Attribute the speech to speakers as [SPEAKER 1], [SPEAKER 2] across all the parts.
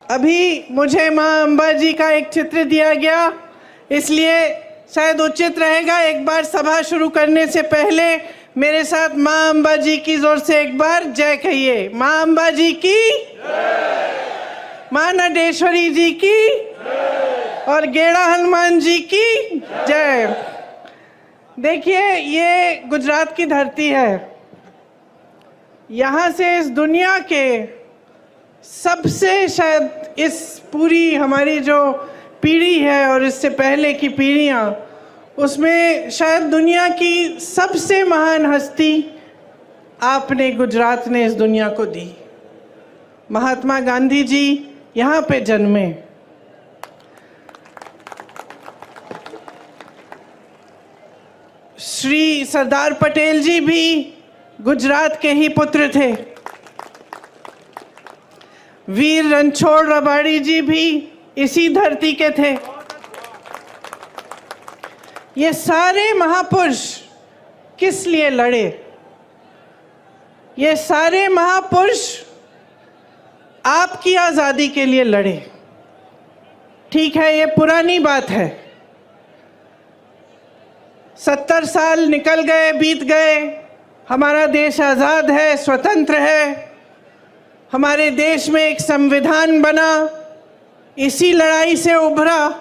[SPEAKER 1] अभी मुझे माँ अम्बा जी का एक चित्र दिया गया, इसलिए शायद उचित रहेगा एक बार सभा शुरू करने से पहले मेरे साथ माँ अम्बा जी की जोर से एक बार जय कहिए। माँ अम्बा जी की जय, माँ नटेश्वरी जी की जय और गेड़ा हनुमान जी की जय। देखिए, ये गुजरात की धरती है। यहाँ से इस दुनिया के सबसे, शायद इस पूरी हमारी जो पीढ़ी है और इससे पहले की पीढ़ियाँ, उसमें शायद दुनिया की सबसे महान हस्ती आपने, गुजरात ने इस दुनिया को दी। महात्मा गांधी जी यहाँ पे जन्मे। श्री सरदार पटेल जी भी गुजरात के ही पुत्र थे। वीर रणछोड़ रबाड़ी जी भी इसी धरती के थे। ये सारे महापुरुष किस लिए लड़े? ये सारे महापुरुष आपकी आज़ादी के लिए लड़े। ठीक है, ये पुरानी बात है। 70 साल निकल गए, बीत गए, हमारा देश आज़ाद है, स्वतंत्र है। हमारे देश में एक संविधान बना, इसी लड़ाई से उभरा।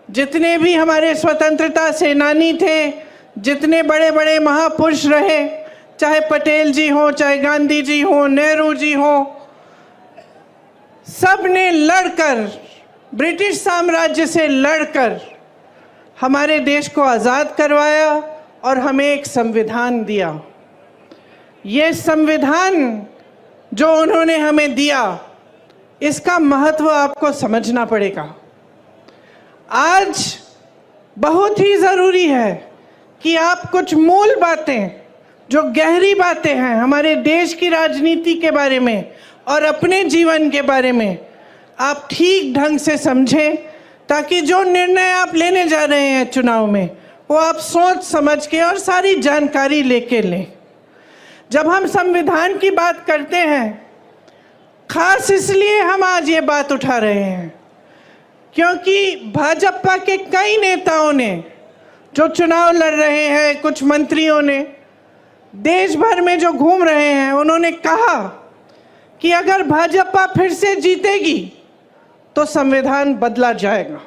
[SPEAKER 1] जितने भी हमारे स्वतंत्रता सेनानी थे, जितने बड़े बड़े महापुरुष रहे, चाहे पटेल जी हो, चाहे गांधी जी हो, नेहरू जी हो, सब ने लड़कर, ब्रिटिश साम्राज्य से लड़कर हमारे देश को आज़ाद करवाया और हमें एक संविधान दिया। ये संविधान जो उन्होंने हमें दिया, इसका महत्व आपको समझना पड़ेगा। आज बहुत ही ज़रूरी है कि आप कुछ मूल बातें, जो गहरी बातें हैं हमारे देश की राजनीति के बारे में और अपने जीवन के बारे में, आप ठीक ढंग से समझें, ताकि जो निर्णय आप लेने जा रहे हैं चुनाव में, वो आप सोच समझ के और सारी जानकारी लेके लें। जब हम संविधान की बात करते हैं, खास इसलिए हम आज ये बात उठा रहे हैं क्योंकि भाजपा के कई नेताओं ने, जो चुनाव लड़ रहे हैं, कुछ मंत्रियों ने, देश भर में जो घूम रहे हैं, उन्होंने कहा कि अगर भाजपा फिर से जीतेगी तो संविधान बदला जाएगा।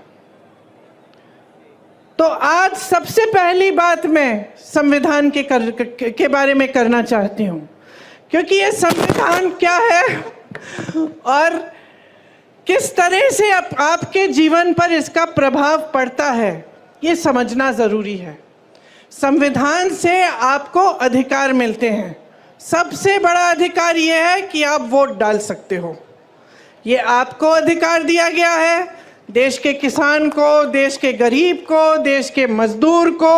[SPEAKER 1] तो आज सबसे पहली बात मैं संविधान के बारे में करना चाहती हूँ, क्योंकि ये संविधान क्या है और किस तरह से आपके जीवन पर इसका प्रभाव पड़ता है, ये समझना ज़रूरी है। संविधान से आपको अधिकार मिलते हैं। सबसे बड़ा अधिकार ये है कि आप वोट डाल सकते हो। ये आपको अधिकार दिया गया है, देश के किसान को, देश के गरीब को, देश के मजदूर को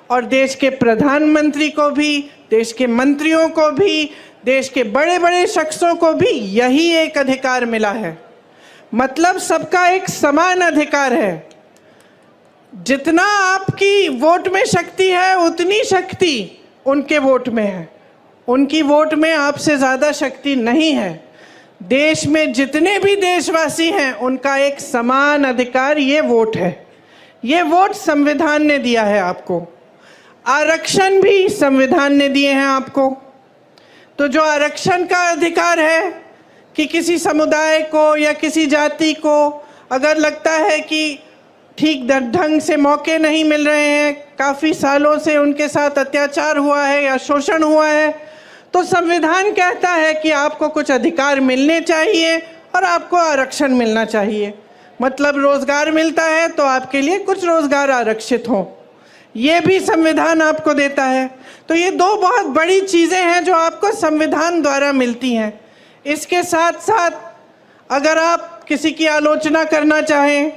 [SPEAKER 1] और देश के प्रधानमंत्री को भी, देश के मंत्रियों को भी, देश के बड़े बड़े शख्सों को भी यही एक अधिकार मिला है। मतलब सबका एक समान अधिकार है। जितना आपकी वोट में शक्ति है, उतनी शक्ति उनके वोट में है। उनकी वोट में आपसे ज़्यादा शक्ति नहीं है। देश में जितने भी देशवासी हैं, उनका एक समान अधिकार ये वोट है। ये वोट संविधान ने दिया है आपको। आरक्षण भी संविधान ने दिए हैं आपको। तो जो आरक्षण का अधिकार है कि किसी समुदाय को या किसी जाति को अगर लगता है कि ठीक ढंग से मौके नहीं मिल रहे हैं, काफ़ी सालों से उनके साथ अत्याचार हुआ है या शोषण हुआ है, तो संविधान कहता है कि आपको कुछ अधिकार मिलने चाहिए और आपको आरक्षण मिलना चाहिए। मतलब रोज़गार मिलता है तो आपके लिए कुछ रोज़गार आरक्षित हो, ये भी संविधान आपको देता है। तो ये दो बहुत बड़ी चीज़ें हैं जो आपको संविधान द्वारा मिलती हैं। इसके साथ साथ अगर आप किसी की आलोचना करना चाहें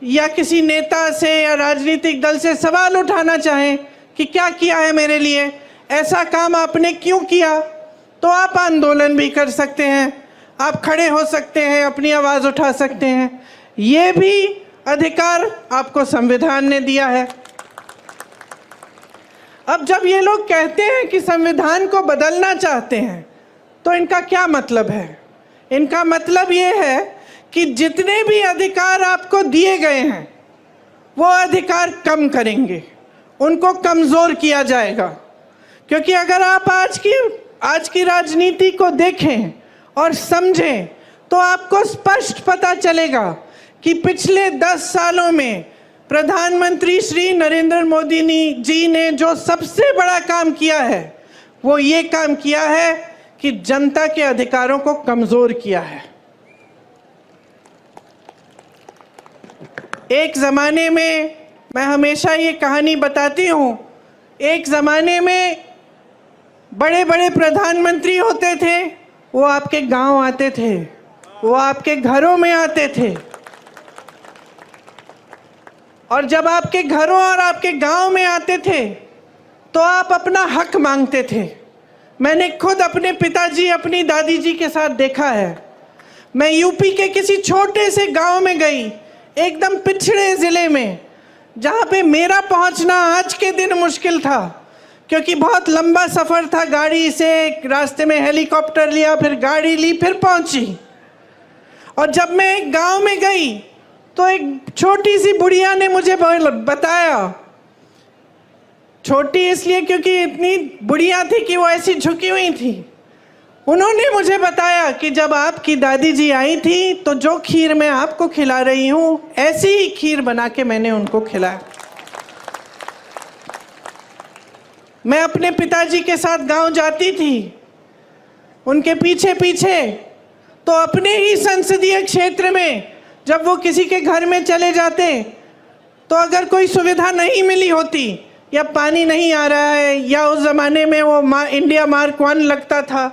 [SPEAKER 1] या किसी नेता से या राजनीतिक दल से सवाल उठाना चाहें कि क्या किया है मेरे लिए, ऐसा काम आपने क्यों किया, तो आप आंदोलन भी कर सकते हैं, आप खड़े हो सकते हैं, अपनी आवाज़ उठा सकते हैं। ये भी अधिकार आपको संविधान ने दिया है। अब जब ये लोग कहते हैं कि संविधान को बदलना चाहते हैं, तो इनका क्या मतलब है? इनका मतलब ये है कि जितने भी अधिकार आपको दिए गए हैं वो अधिकार कम करेंगे, उनको कमज़ोर किया जाएगा। क्योंकि अगर आप आज की राजनीति को देखें और समझें तो आपको स्पष्ट पता चलेगा कि पिछले 10 सालों में प्रधानमंत्री श्री नरेंद्र मोदी जी ने जो सबसे बड़ा काम किया है वो ये काम किया है कि जनता के अधिकारों को कमज़ोर किया है। एक ज़माने में, मैं हमेशा ये कहानी बताती हूँ, एक ज़माने में बड़े बड़े प्रधानमंत्री होते थे, वो आपके गांव आते थे, वो आपके घरों में आते थे, और जब आपके घरों और आपके गांव में आते थे तो आप अपना हक मांगते थे। मैंने खुद अपने पिताजी, अपनी दादी जी के साथ देखा है। मैं यूपी के किसी छोटे से गांव में गई, एकदम पिछड़े ज़िले में, जहाँ पे मेरा पहुँचना आज के दिन मुश्किल था क्योंकि बहुत लंबा सफ़र था गाड़ी से। रास्ते में हेलीकॉप्टर लिया, फिर गाड़ी ली, फिर पहुँची। और जब मैं एक गांव में गई तो एक छोटी सी बुढ़िया ने मुझे बताया, छोटी इसलिए क्योंकि इतनी बुढ़िया थी कि वो ऐसी झुकी हुई थी, उन्होंने मुझे बताया कि जब आपकी दादी जी आई थी तो जो खीर मैं आपको खिला रही हूँ ऐसी ही खीर बना के मैंने उनको खिलाया। मैं अपने पिताजी के साथ गांव जाती थी, उनके पीछे पीछे, तो अपने ही संसदीय क्षेत्र में जब वो किसी के घर में चले जाते तो अगर कोई सुविधा नहीं मिली होती, या पानी नहीं आ रहा है, या उस ज़माने में वो इंडिया मार्क 1 लगता था,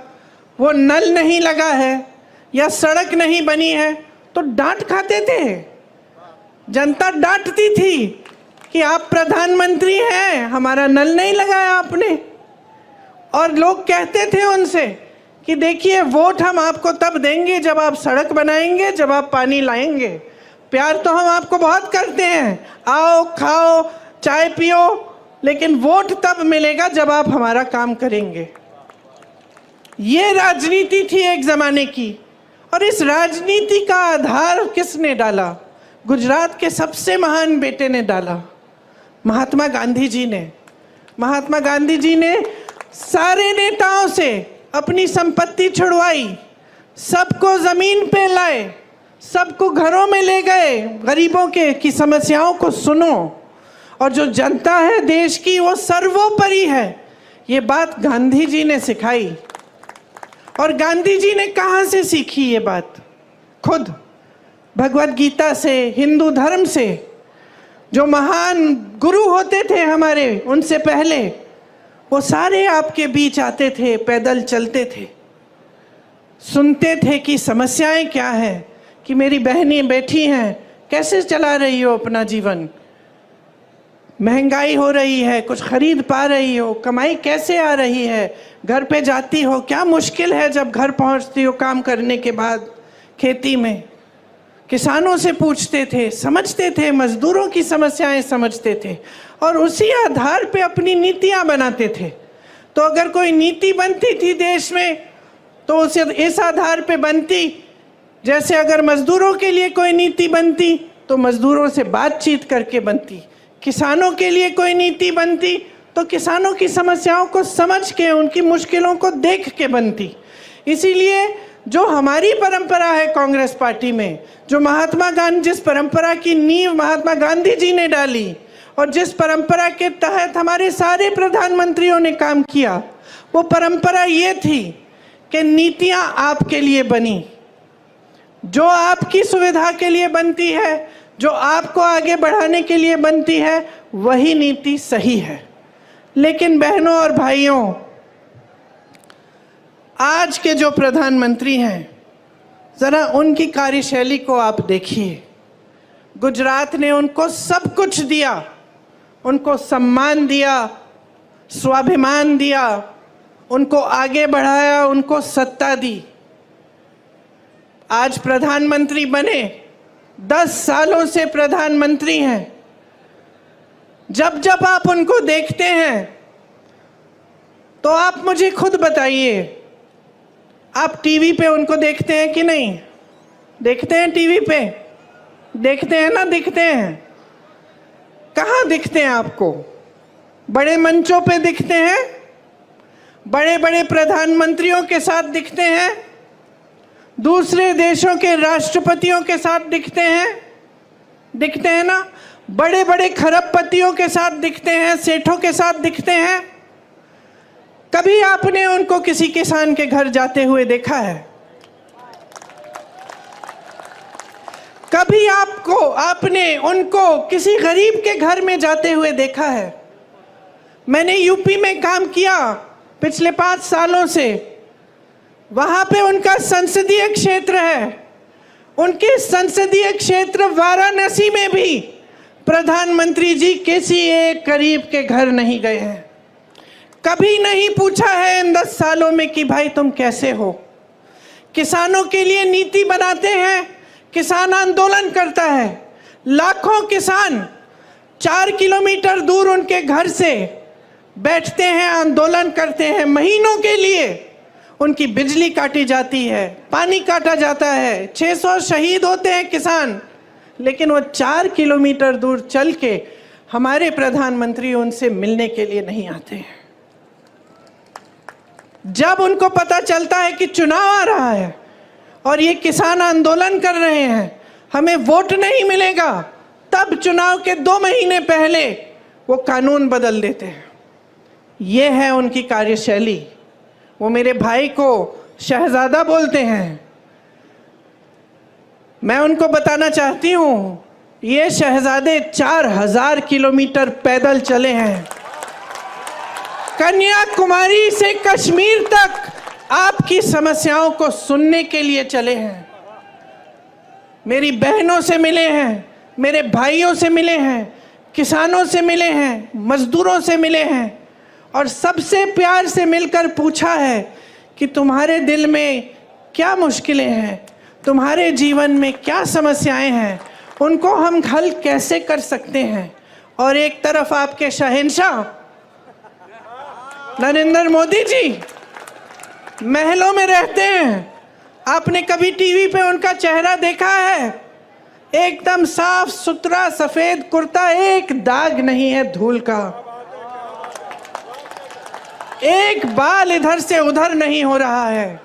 [SPEAKER 1] वो नल नहीं लगा है, या सड़क नहीं बनी है, तो डांट खाते थे। जनता डांटती थी कि आप प्रधानमंत्री हैं, हमारा नल नहीं लगाया आपने। और लोग कहते थे उनसे कि देखिए, वोट हम आपको तब देंगे जब आप सड़क बनाएंगे, जब आप पानी लाएंगे। प्यार तो हम आपको बहुत करते हैं, आओ खाओ चाय पियो, लेकिन वोट तब मिलेगा जब आप हमारा काम करेंगे। ये राजनीति थी एक ज़माने की। और इस राजनीति का आधार किसने डाला? गुजरात के सबसे महान बेटे ने डाला, महात्मा गांधी जी ने। महात्मा गांधी जी ने सारे नेताओं से अपनी संपत्ति छुड़वाई, सबको ज़मीन पे लाए, सबको घरों में ले गए, गरीबों की समस्याओं को सुनो, और जो जनता है देश की वो सर्वोपरि है। ये बात गांधी जी ने सिखाई। और गांधी जी ने कहाँ से सीखी ये बात? खुद भगवत गीता से, हिंदू धर्म से। जो महान गुरु होते थे हमारे, उनसे पहले वो सारे आपके बीच आते थे, पैदल चलते थे, सुनते थे कि समस्याएं क्या हैं, कि मेरी बहनें बैठी हैं, कैसे चला रही हो अपना जीवन, महंगाई हो रही है, कुछ खरीद पा रही हो, कमाई कैसे आ रही है, घर पे जाती हो, क्या मुश्किल है जब घर पहुंचती हो काम करने के बाद खेती में। किसानों से पूछते थे, समझते थे, मजदूरों की समस्याएं समझते थे, और उसी आधार पे अपनी नीतियां बनाते थे। तो अगर कोई नीति बनती थी देश में तो उसे इस आधार पे बनती, जैसे अगर मजदूरों के लिए कोई नीति बनती तो मजदूरों से बातचीत करके बनती, किसानों के लिए कोई नीति बनती तो किसानों की समस्याओं को समझ के, उनकी मुश्किलों को देख के बनती। इसीलिए जो हमारी परंपरा है कांग्रेस पार्टी में, जो जिस परंपरा की नींव महात्मा गांधी जी ने डाली और जिस परंपरा के तहत हमारे सारे प्रधानमंत्रियों ने काम किया, वो परंपरा ये थी कि नीतियां आपके लिए बनी, जो आपकी सुविधा के लिए बनती है, जो आपको आगे बढ़ाने के लिए बनती है, वही नीति सही है। लेकिन बहनों और भाइयों, आज के जो प्रधानमंत्री हैं, ज़रा उनकी कार्यशैली को आप देखिए। गुजरात ने उनको सब कुछ दिया, उनको सम्मान दिया, स्वाभिमान दिया, उनको आगे बढ़ाया, उनको सत्ता दी। आज प्रधानमंत्री बने, 10 सालों से प्रधानमंत्री हैं। जब जब आप उनको देखते हैं तो आप मुझे खुद बताइए, आप टीवी पे उनको देखते हैं कि नहीं? देखते हैं टीवी पे, देखते हैं ना, दिखते हैं। कहाँ दिखते हैं आपको? बड़े मंचों पे दिखते हैं, बड़े बड़े प्रधानमंत्रियों के साथ दिखते हैं, दूसरे देशों के राष्ट्रपतियों के साथ दिखते हैं ना, बड़े बड़े खरबपतियों के साथ दिखते हैं, सेठों के साथ दिखते हैं। कभी आपने उनको किसी किसान के घर जाते हुए देखा है? कभी आपने उनको किसी गरीब के घर में जाते हुए देखा है? मैंने यूपी में काम किया पिछले 5 सालों से। वहां पे उनका संसदीय क्षेत्र है। उनके संसदीय क्षेत्र वाराणसी में भी प्रधानमंत्री जी किसी एक गरीब के घर नहीं गए हैं। कभी नहीं पूछा है इन 10 सालों में कि भाई तुम कैसे हो। किसानों के लिए नीति बनाते हैं, किसान आंदोलन करता है। लाखों किसान 4 किलोमीटर दूर उनके घर से बैठते हैं, आंदोलन करते हैं। महीनों के लिए उनकी बिजली काटी जाती है, पानी काटा जाता है, 600 शहीद होते हैं किसान, लेकिन वो 4 किलोमीटर दूर चल के हमारे प्रधानमंत्री उनसे मिलने के लिए नहीं आते हैं। जब उनको पता चलता है कि चुनाव आ रहा है और ये किसान आंदोलन कर रहे हैं, हमें वोट नहीं मिलेगा, तब चुनाव के 2 महीने पहले वो कानून बदल देते हैं। ये है उनकी कार्यशैली। वो मेरे भाई को शहजादा बोलते हैं। मैं उनको बताना चाहती हूँ, ये शहजादे 4000 किलोमीटर पैदल चले हैं। कन्याकुमारी से कश्मीर तक आपकी समस्याओं को सुनने के लिए चले हैं। मेरी बहनों से मिले हैं, मेरे भाइयों से मिले हैं, किसानों से मिले हैं, मजदूरों से मिले हैं और सबसे प्यार से मिलकर पूछा है कि तुम्हारे दिल में क्या मुश्किलें हैं, तुम्हारे जीवन में क्या समस्याएं हैं, उनको हम हल कैसे कर सकते हैं। और एक तरफ आपके शहंशाह नरेंद्र मोदी जी महलों में रहते हैं। आपने कभी टीवी पे उनका चेहरा देखा है? एकदम साफ सुथरा सफेद कुर्ता, एक दाग नहीं है धूल का, एक बाल इधर से उधर नहीं हो रहा है।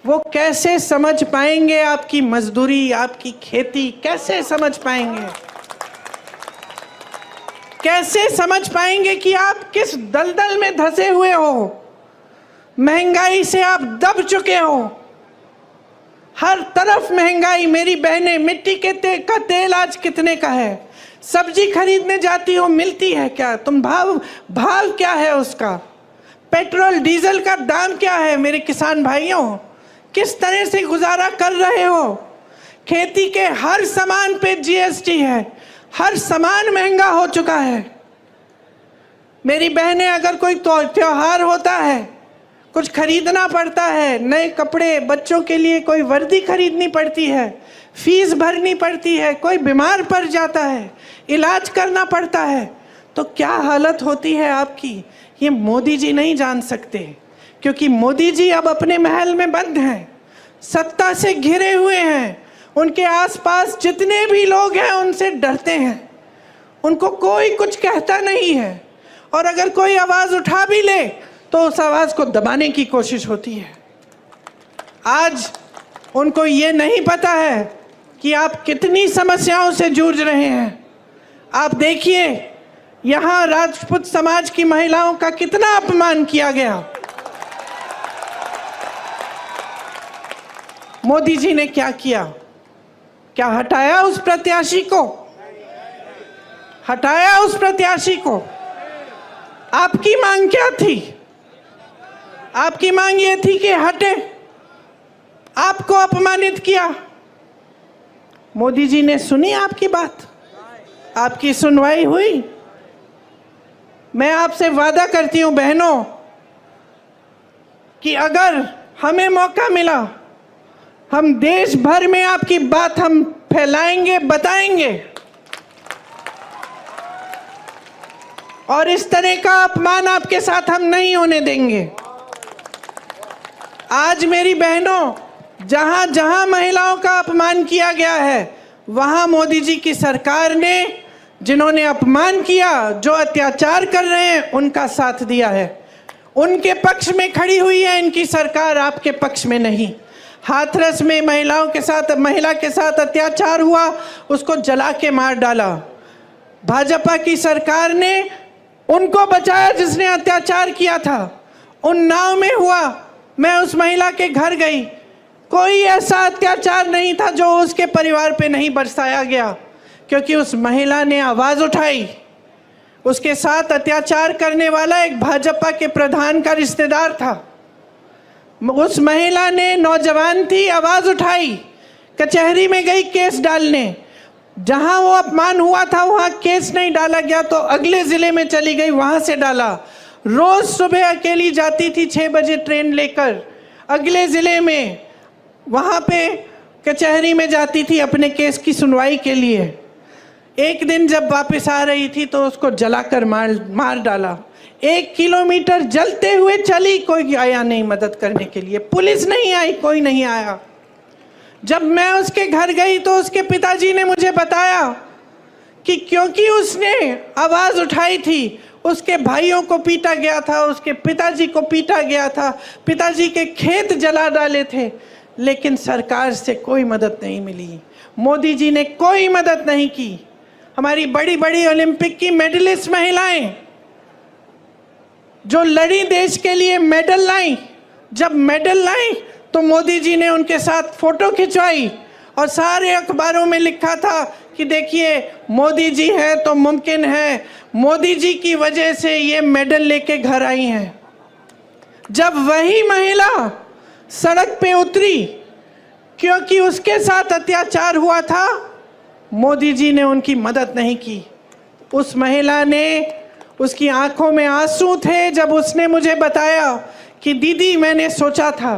[SPEAKER 1] वो कैसे समझ पाएंगे आपकी मजदूरी, आपकी खेती? कैसे समझ पाएंगे? कैसे समझ पाएंगे कि आप किस दलदल में धंसे हुए हो? महंगाई से आप दब चुके हो। हर तरफ महंगाई। मेरी बहनें, मिट्टी के का तेल आज कितने का है? सब्जी खरीदने जाती हो, मिलती है क्या? तुम भाव क्या है उसका? पेट्रोल डीजल का दाम क्या है? मेरे किसान भाइयों, किस तरह से गुजारा कर रहे हो? खेती के हर सामान पे जीएसटी है, हर सामान महंगा हो चुका है। मेरी बहनें, अगर कोई त्योहार होता है, कुछ खरीदना पड़ता है, नए कपड़े, बच्चों के लिए कोई वर्दी खरीदनी पड़ती है, फीस भरनी पड़ती है, कोई बीमार पड़ जाता है, इलाज करना पड़ता है, तो क्या हालत होती है आपकी? ये मोदी जी नहीं जान सकते, क्योंकि मोदी जी अब अपने महल में बंद हैं, सत्ता से घिरे हुए हैं। उनके आसपास जितने भी लोग हैं उनसे डरते हैं, उनको कोई कुछ कहता नहीं है, और अगर कोई आवाज़ उठा भी ले तो उस आवाज़ को दबाने की कोशिश होती है। आज उनको ये नहीं पता है कि आप कितनी समस्याओं से जूझ रहे हैं। आप देखिए, यहाँ राजपूत समाज की महिलाओं का कितना अपमान किया गया। मोदी जी ने क्या किया? क्या हटाया उस प्रत्याशी को? हटाया उस प्रत्याशी को? आपकी मांग क्या थी? आपकी मांग ये थी कि हटे, आपको अपमानित किया। मोदी जी ने सुनी आपकी बात? आपकी सुनवाई हुई? मैं आपसे वादा करती हूं बहनों कि अगर हमें मौका मिला, हम देश भर में आपकी बात हम फैलाएंगे, बताएंगे, और इस तरह का अपमान आपके साथ हम नहीं होने देंगे। आज मेरी बहनों, जहां जहां महिलाओं का अपमान किया गया है, वहां मोदी जी की सरकार ने जिन्होंने अपमान किया, जो अत्याचार कर रहे हैं, उनका साथ दिया है। उनके पक्ष में खड़ी हुई है इनकी सरकार, आपके पक्ष में नहीं। हाथरस में महिला के साथ अत्याचार हुआ, उसको जला के मार डाला। भाजपा की सरकार ने उनको बचाया जिसने अत्याचार किया था। उन्नाव में हुआ, मैं उस महिला के घर गई, कोई ऐसा अत्याचार नहीं था जो उसके परिवार पे नहीं बरसाया गया, क्योंकि उस महिला ने आवाज उठाई। उसके साथ अत्याचार करने वाला एक भाजपा के प्रधान का रिश्तेदार था। उस महिला ने, नौजवान थी, आवाज उठाई, कचहरी में गई केस डालने। जहां वो अपमान हुआ था वहां केस नहीं डाला गया तो अगले जिले में चली गई, वहां से डाला। रोज सुबह अकेली जाती थी 6 बजे ट्रेन लेकर अगले जिले में, वहां पे कचहरी में जाती थी अपने केस की सुनवाई के लिए। एक दिन जब वापस आ रही थी तो उसको जलाकर मार डाला। 1 किलोमीटर जलते हुए चली, कोई आया नहीं मदद करने के लिए, पुलिस नहीं आई, कोई नहीं आया। जब मैं उसके घर गई तो उसके पिताजी ने मुझे बताया कि क्योंकि उसने आवाज उठाई थी, उसके भाइयों को पीटा गया था, उसके पिताजी को पीटा गया था, पिताजी के खेत जला डाले थे, लेकिन सरकार से कोई मदद नहीं मिली। मोदी जी ने कोई मदद नहीं की। हमारी बड़ी बड़ी ओलंपिक की मेडलिस्ट महिलाएं जो लड़ी, देश के लिए मेडल लाई, जब मेडल लाई तो मोदी जी ने उनके साथ फोटो खिंचवाई और सारे अखबारों में लिखा था कि देखिए मोदी जी हैं तो मुमकिन है, मोदी जी की वजह से ये मेडल लेके घर आई हैं। जब वही महिला सड़क पे उतरी क्योंकि उसके साथ अत्याचार हुआ था, मोदी जी ने उनकी मदद नहीं की। उस महिला ने, उसकी आंखों में आंसू थे जब उसने मुझे बताया कि दीदी, मैंने सोचा था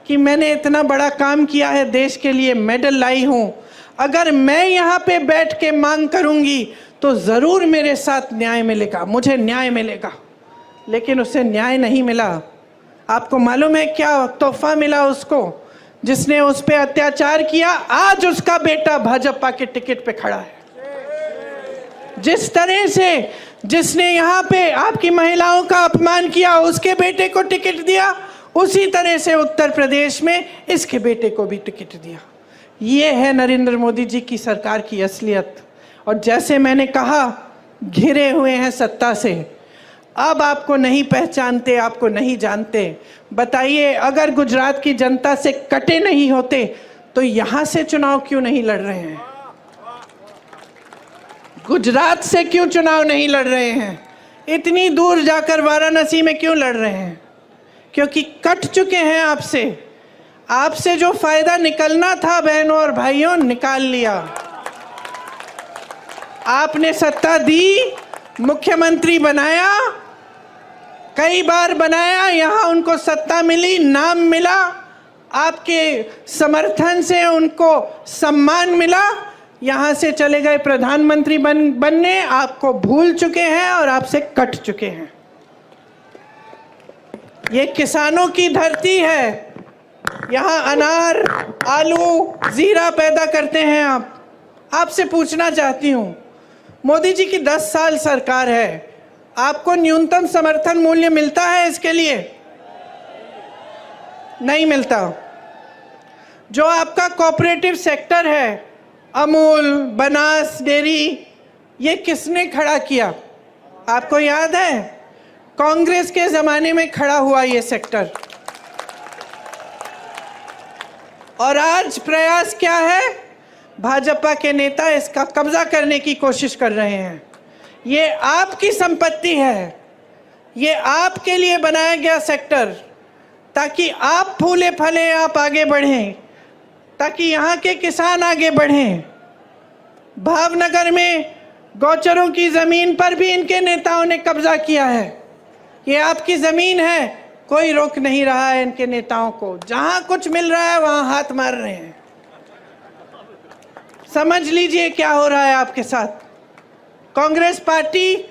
[SPEAKER 1] कि मैंने इतना बड़ा काम किया है, देश के लिए मेडल लाई हूँ, अगर मैं यहाँ पे बैठ के मांग करूँगी तो ज़रूर मेरे साथ न्याय मिलेगा, मुझे न्याय मिलेगा। लेकिन उसे न्याय नहीं मिला। आपको मालूम है क्या तोहफा मिला उसको, जिसने उस पर अत्याचार किया? आज उसका बेटा भाजपा के टिकट पे खड़ा है। जिस तरह से जिसने यहाँ पे आपकी महिलाओं का अपमान किया, उसके बेटे को टिकट दिया, उसी तरह से उत्तर प्रदेश में इसके बेटे को भी टिकट दिया। ये है नरेंद्र मोदी जी की सरकार की असलियत। और जैसे मैंने कहा, घिरे हुए हैं सत्ता से, अब आपको नहीं पहचानते, आपको नहीं जानते। बताइए, अगर गुजरात की जनता से कटे नहीं होते तो यहां से चुनाव क्यों नहीं लड़ रहे हैं? गुजरात से क्यों चुनाव नहीं लड़ रहे हैं? इतनी दूर जाकर वाराणसी में क्यों लड़ रहे हैं? क्योंकि कट चुके हैं आपसे। आपसे जो फायदा निकलना था बहनों और भाइयों, निकाल लिया। आपने सत्ता दी, मुख्यमंत्री बनाया, कई बार बनाया, यहां उनको सत्ता मिली, नाम मिला, आपके समर्थन से उनको सम्मान मिला, यहां से चले गए प्रधानमंत्री बनने, आपको भूल चुके हैं और आपसे कट चुके हैं। ये किसानों की धरती है, यहाँ अनार, आलू, जीरा पैदा करते हैं आप। आपसे पूछना चाहती हूँ, मोदी जी की 10 साल सरकार है, आपको न्यूनतम समर्थन मूल्य मिलता है इसके लिए? नहीं मिलता। जो आपका कोऑपरेटिव सेक्टर है, अमूल, बनास डेयरी, ये किसने खड़ा किया? आपको याद है? कांग्रेस के ज़माने में खड़ा हुआ ये सेक्टर। और आज प्रयास क्या है? भाजपा के नेता इसका कब्जा करने की कोशिश कर रहे हैं। ये आपकी संपत्ति है, ये आपके लिए बनाया गया सेक्टर, ताकि आप फूले फले, आप आगे बढ़ें, ताकि यहाँ के किसान आगे बढ़ें। भावनगर में गौचरों की ज़मीन पर भी इनके नेताओं ने कब्जा किया है। ये आपकी ज़मीन है, कोई रोक नहीं रहा है इनके नेताओं को। जहाँ कुछ मिल रहा है वहाँ हाथ मार रहे हैं। समझ लीजिए क्या हो रहा है आपके साथ। कांग्रेस पार्टी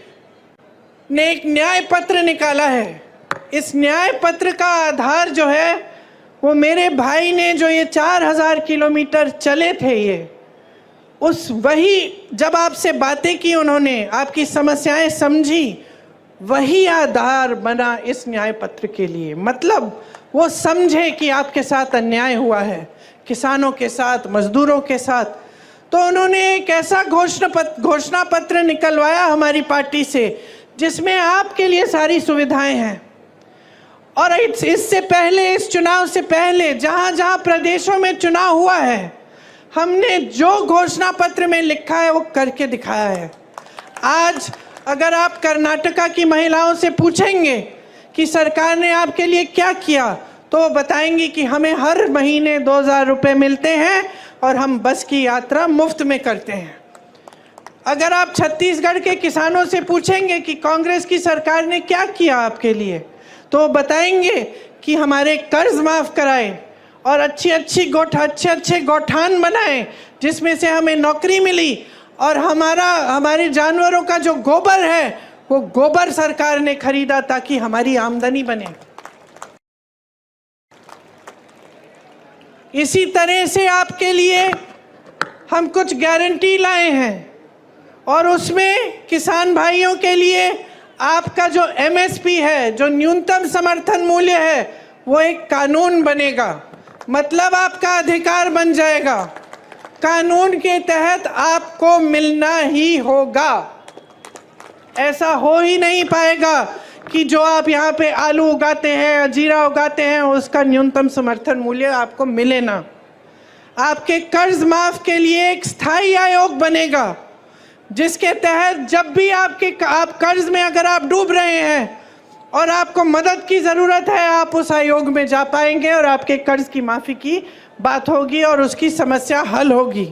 [SPEAKER 1] ने एक न्याय पत्र निकाला है। इस न्याय पत्र का आधार जो है वो मेरे भाई ने जो ये 4000 किलोमीटर चले थे, ये उस वही जब आपसे बातें की उन्होंने, आपकी समस्याएं समझी, वही आधार बना इस न्याय पत्र के लिए। मतलब वो समझे कि आपके साथ अन्याय हुआ है, किसानों के साथ, मजदूरों के साथ। तो उन्होंने एक ऐसा घोषणा पत्र निकलवाया हमारी पार्टी से जिसमें आपके लिए सारी सुविधाएं हैं। और इससे पहले, इस चुनाव से पहले, जहां जहां प्रदेशों में चुनाव हुआ है, हमने जो घोषणा पत्र में लिखा है वो करके दिखाया है। आज अगर आप कर्नाटका की महिलाओं से पूछेंगे कि सरकार ने आपके लिए क्या किया, तो वो बताएंगी कि हमें हर महीने 2000 रुपये मिलते हैं और हम बस की यात्रा मुफ्त में करते हैं। अगर आप छत्तीसगढ़ के किसानों से पूछेंगे कि कांग्रेस की सरकार ने क्या किया आपके लिए, तो वो बताएंगे कि हमारे कर्ज माफ़ कराए और अच्छे गौठान बनाए जिसमें से हमें नौकरी मिली, और हमारे जानवरों का जो गोबर है वो गोबर सरकार ने खरीदा ताकि हमारी आमदनी बने। इसी तरह से आपके लिए हम कुछ गारंटी लाए हैं और उसमें किसान भाइयों के लिए आपका जो MSP है, जो न्यूनतम समर्थन मूल्य है, वो एक कानून बनेगा। मतलब आपका अधिकार बन जाएगा, कानून के तहत आपको मिलना ही होगा। ऐसा हो ही नहीं पाएगा कि जो आप यहाँ पे आलू उगाते हैं, जीरा उगाते हैं, उसका न्यूनतम समर्थन मूल्य आपको मिले ना। आपके कर्ज माफ के लिए एक स्थायी आयोग बनेगा जिसके तहत जब भी आप कर्ज में अगर आप डूब रहे हैं और आपको मदद की ज़रूरत है, आप उस आयोग में जा पाएंगे और आपके कर्ज की माफ़ी की बात होगी और उसकी समस्या हल होगी।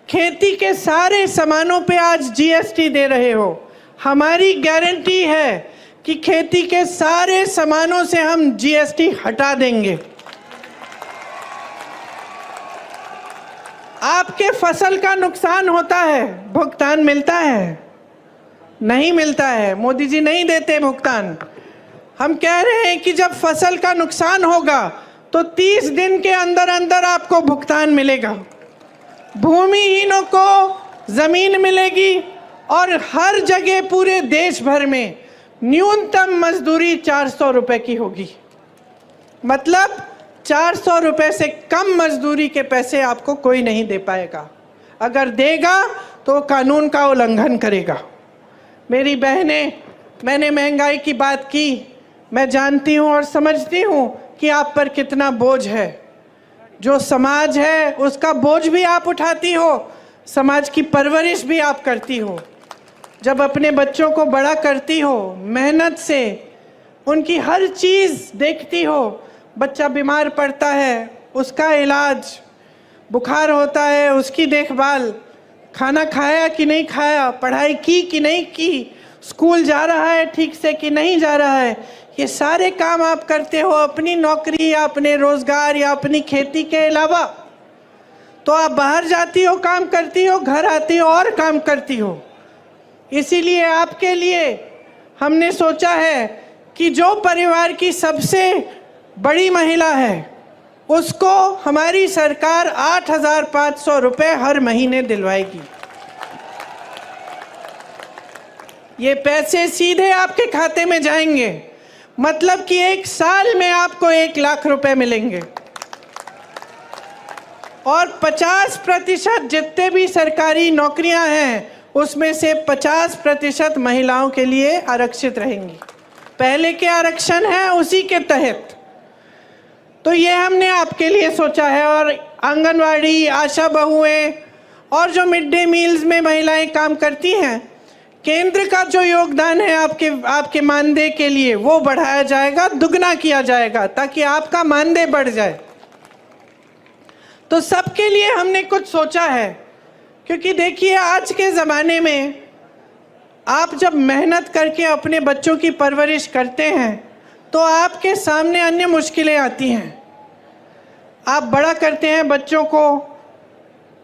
[SPEAKER 1] खेती के सारे सामानों पे आज GST दे रहे हो, हमारी गारंटी है कि खेती के सारे सामानों से हम GST हटा देंगे। आपके फसल का नुकसान होता है, भुगतान मिलता है? नहीं मिलता है, मोदी जी नहीं देते भुगतान। हम कह रहे हैं कि जब फसल का नुकसान होगा तो 30 दिन के अंदर अंदर आपको भुगतान मिलेगा। भूमिहीनों को जमीन मिलेगी और हर जगह पूरे देश भर में न्यूनतम मजदूरी 400 रुपए की होगी। मतलब 400 रुपए से कम मजदूरी के पैसे आपको कोई नहीं दे पाएगा। अगर देगा तो कानून का उल्लंघन करेगा। मेरी बहनें, मैंने महंगाई की बात की, मैं जानती हूँ और समझती हूँ कि आप पर कितना बोझ है। जो समाज है उसका बोझ भी आप उठाती हो, समाज की परवरिश भी आप करती हो। जब अपने बच्चों को बड़ा करती हो, मेहनत से उनकी हर चीज़ देखती हो, बच्चा बीमार पड़ता है उसका इलाज, बुखार होता है उसकी देखभाल, खाना खाया कि नहीं खाया, पढ़ाई की कि नहीं की, स्कूल जा रहा है ठीक से कि नहीं जा रहा है, ये सारे काम आप करते हो अपनी नौकरी या अपने रोज़गार या अपनी खेती के अलावा। तो आप बाहर जाती हो, काम करती हो, घर आती हो और काम करती हो। इसीलिए आपके लिए हमने सोचा है कि जो परिवार की सबसे बड़ी महिला है उसको हमारी सरकार 8,500 रुपये हर महीने दिलवाएगी। ये पैसे सीधे आपके खाते में जाएंगे, मतलब कि 1 साल में आपको 1 लाख रुपए मिलेंगे। और 50% जितने भी सरकारी नौकरियां हैं उसमें से 50% महिलाओं के लिए आरक्षित रहेंगी। पहले के आरक्षण है उसी के तहत। तो ये हमने आपके लिए सोचा है। और आंगनवाड़ी, आशा बहुएं और जो मिड डे मील्स में महिलाएं काम करती हैं, केंद्र का जो योगदान है आपके मानदेय के लिए वो बढ़ाया जाएगा, दुगना किया जाएगा ताकि आपका मानदेय बढ़ जाए। तो सबके लिए हमने कुछ सोचा है, क्योंकि देखिए आज के ज़माने में आप जब मेहनत करके अपने बच्चों की परवरिश करते हैं तो आपके सामने अन्य मुश्किलें आती हैं। आप बड़ा करते हैं बच्चों को,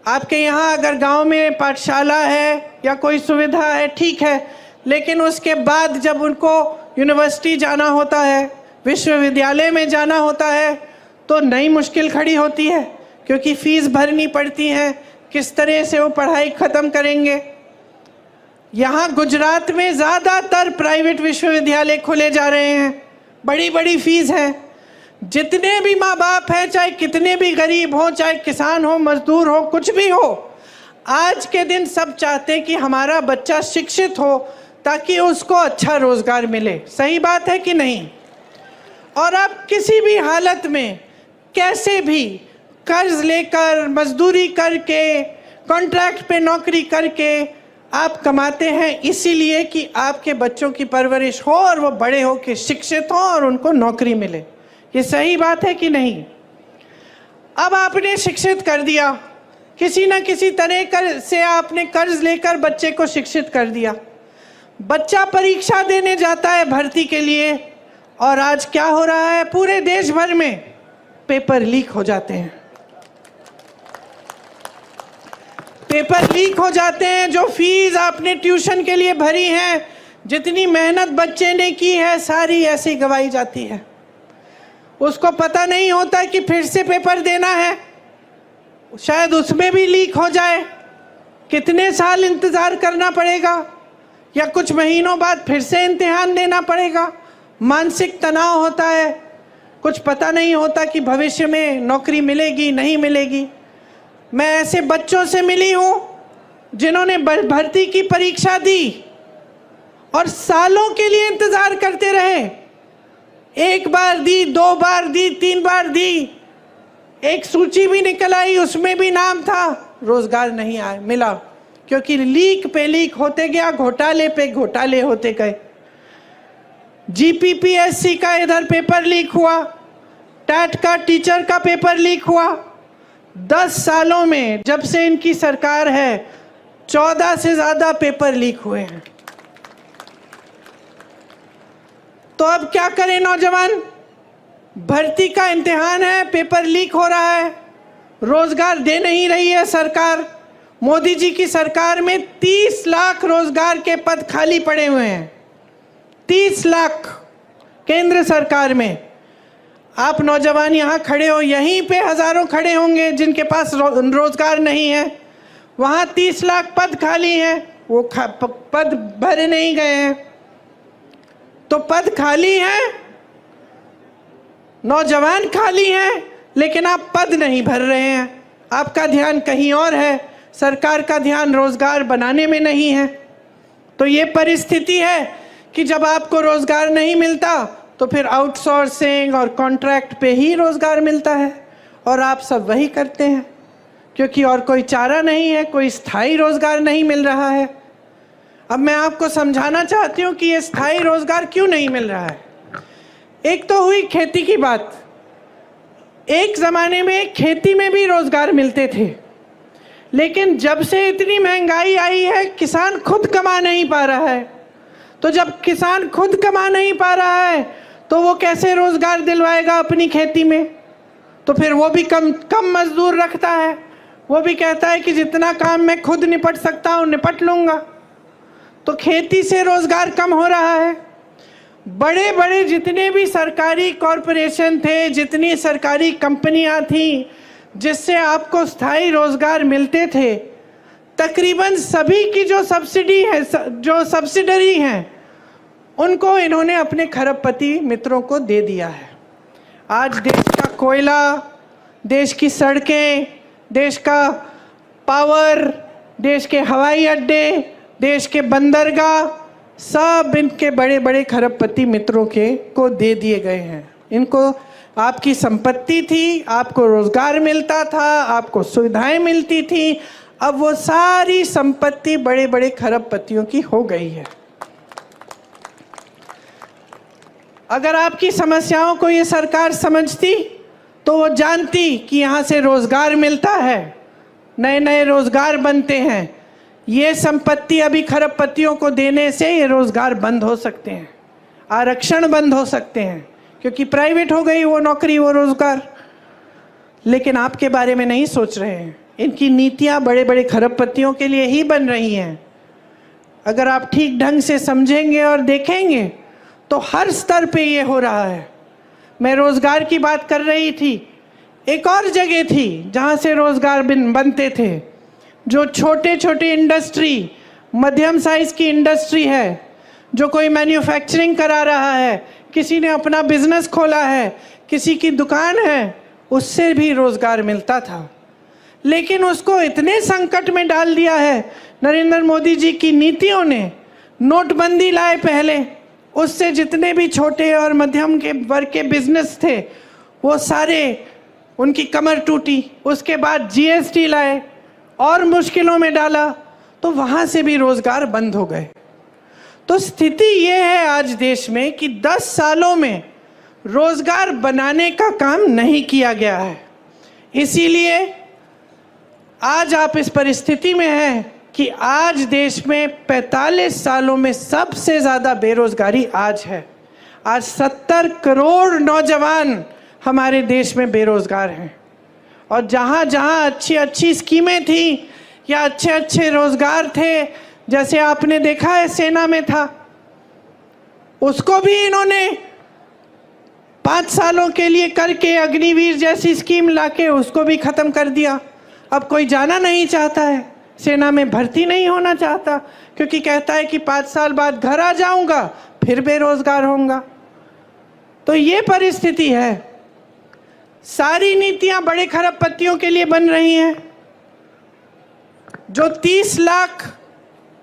[SPEAKER 1] आपके यहाँ अगर गांव में पाठशाला है या कोई सुविधा है ठीक है, लेकिन उसके बाद जब उनको यूनिवर्सिटी जाना होता है, विश्वविद्यालय में जाना होता है, तो नई मुश्किल खड़ी होती है, क्योंकि फीस भरनी पड़ती है, किस तरह से वो पढ़ाई ख़त्म करेंगे। यहाँ गुजरात में ज़्यादातर प्राइवेट विश्वविद्यालय खुले जा रहे हैं, बड़ी बड़ी फीस है। जितने भी माँ बाप हैं, चाहे कितने भी गरीब हो, चाहे किसान हो, मजदूर हो, कुछ भी हो, आज के दिन सब चाहते हैं कि हमारा बच्चा शिक्षित हो ताकि उसको अच्छा रोज़गार मिले। सही बात है कि नहीं? और अब किसी भी हालत में कैसे भी कर्ज लेकर, मजदूरी करके, कॉन्ट्रैक्ट पे नौकरी करके आप कमाते हैं, इसीलिए कि आपके बच्चों की परवरिश हो और वो बड़े हो के शिक्षित हो और उनको नौकरी मिले। ये सही बात है कि नहीं? अब आपने शिक्षित कर दिया, किसी न किसी तरह से आपने कर्ज लेकर बच्चे को शिक्षित कर दिया। बच्चा परीक्षा देने जाता है भर्ती के लिए, और आज क्या हो रहा है, पूरे देश भर में पेपर लीक हो जाते हैं। पेपर लीक हो जाते हैं। जो फीस आपने ट्यूशन के लिए भरी है, जितनी मेहनत बच्चे ने की है, सारी ऐसे ही गवाई जाती है। उसको पता नहीं होता कि फिर से पेपर देना है, शायद उसमें भी लीक हो जाए। कितने साल इंतज़ार करना पड़ेगा, या कुछ महीनों बाद फिर से इम्तिहान देना पड़ेगा। मानसिक तनाव होता है, कुछ पता नहीं होता कि भविष्य में नौकरी मिलेगी नहीं मिलेगी। मैं ऐसे बच्चों से मिली हूँ जिन्होंने भर्ती की परीक्षा दी और सालों के लिए इंतज़ार करते रहे। एक बार दी, 2 बार दी, 3 बार दी, एक सूची भी निकल आई, उसमें भी नाम था, रोज़गार नहीं आया मिला, क्योंकि लीक पे लीक होते गया, घोटाले पे घोटाले होते गए। जीपीपीएससी का इधर पेपर लीक हुआ, टैट का टीचर का पेपर लीक हुआ। 10 सालों में जब से इनकी सरकार है, 14 से ज़्यादा पेपर लीक हुए हैं। तो अब क्या करें नौजवान? भर्ती का इम्तिहान है, पेपर लीक हो रहा है, रोज़गार दे नहीं रही है सरकार। मोदी जी की सरकार में 30 लाख रोज़गार के पद खाली पड़े हुए हैं, 30 लाख केंद्र सरकार में। आप नौजवान यहाँ खड़े हो, यहीं पे हज़ारों खड़े होंगे जिनके पास रोज़गार नहीं है। वहाँ 30 लाख पद खाली हैं, वो पद भरे नहीं गए हैं। तो पद खाली हैं, नौजवान खाली हैं, लेकिन आप पद नहीं भर रहे हैं। आपका ध्यान कहीं और है, सरकार का ध्यान रोज़गार बनाने में नहीं है। तो ये परिस्थिति है कि जब आपको रोज़गार नहीं मिलता तो फिर आउटसोर्सिंग और कॉन्ट्रैक्ट पे ही रोज़गार मिलता है, और आप सब वही करते हैं, क्योंकि और कोई चारा नहीं है, कोई स्थायी रोज़गार नहीं मिल रहा है। अब मैं आपको समझाना चाहती हूँ कि ये स्थायी रोज़गार क्यों नहीं मिल रहा है। एक तो हुई खेती की बात। एक ज़माने में खेती में भी रोज़गार मिलते थे, लेकिन जब से इतनी महंगाई आई है, किसान खुद कमा नहीं पा रहा है। तो जब किसान खुद कमा नहीं पा रहा है, तो वो कैसे रोज़गार दिलवाएगा अपनी खेती में? तो फिर वो भी कम मजदूर रखता है। वो भी कहता है कि जितना काम मैं खुद निपट सकता हूँ निपट लूँगा। तो खेती से रोज़गार कम हो रहा है। बड़े बड़े जितने भी सरकारी कॉरपोरेशन थे, जितनी सरकारी कंपनियां थीं जिससे आपको स्थायी रोज़गार मिलते थे, तकरीबन सभी की जो सब्सिडी है, जो सब्सिडरी हैं, उनको इन्होंने अपने खरबपति मित्रों को दे दिया है। आज देश का कोयला, देश की सड़कें, देश का पावर, देश के हवाई अड्डे, देश के बंदरगाह, सब इनके बड़े बड़े खरबपति मित्रों को दे दिए गए हैं। इनको आपकी संपत्ति थी, आपको रोज़गार मिलता था, आपको सुविधाएं मिलती थी, अब वो सारी संपत्ति बड़े बड़े खरबपतियों की हो गई है। अगर आपकी समस्याओं को ये सरकार समझती तो वो जानती कि यहाँ से रोज़गार मिलता है, नए नए रोज़गार बनते हैं। ये संपत्ति अभी खरबपतियों को देने से ये रोज़गार बंद हो सकते हैं, आरक्षण बंद हो सकते हैं, क्योंकि प्राइवेट हो गई वो नौकरी, वो रोज़गार। लेकिन आपके बारे में नहीं सोच रहे हैं। इनकी नीतियाँ बड़े बड़े खरबपतियों के लिए ही बन रही हैं। अगर आप ठीक ढंग से समझेंगे और देखेंगे तो हर स्तर पे ये हो रहा है। मैं रोज़गार की बात कर रही थी, एक और जगह थी जहाँ से रोजगार बनते थे, जो छोटे छोटे इंडस्ट्री, मध्यम साइज की इंडस्ट्री है, जो कोई मैन्युफैक्चरिंग करा रहा है, किसी ने अपना बिजनेस खोला है, किसी की दुकान है, उससे भी रोजगार मिलता था। लेकिन उसको इतने संकट में डाल दिया है नरेंद्र मोदी जी की नीतियों ने। नोटबंदी लाए पहले, उससे जितने भी छोटे और मध्यम के वर्ग के बिजनेस थे वो सारे, उनकी कमर टूटी। उसके बाद जीएसटी लाए और मुश्किलों में डाला, तो वहाँ से भी रोजगार बंद हो गए। तो स्थिति ये है आज देश में कि 10 सालों में रोजगार बनाने का काम नहीं किया गया है। इसीलिए आज आप इस परिस्थिति में हैं कि आज देश में 45 सालों में सबसे ज़्यादा बेरोजगारी आज है। आज 70 करोड़ नौजवान हमारे देश में बेरोजगार हैं। और जहाँ जहाँ अच्छी अच्छी स्कीमें थी या अच्छे अच्छे रोजगार थे, जैसे आपने देखा है सेना में था, उसको भी इन्होंने 5 सालों के लिए करके अग्निवीर जैसी स्कीम लाके उसको भी ख़त्म कर दिया। अब कोई जाना नहीं चाहता है, सेना में भर्ती नहीं होना चाहता, क्योंकि कहता है कि 5 साल बाद घर आ जाऊंगा फिर बेरोजगार होऊंगा। तो ये परिस्थिति है। सारी नीतियां बड़े खरबपतियों के लिए बन रही हैं। जो 30 लाख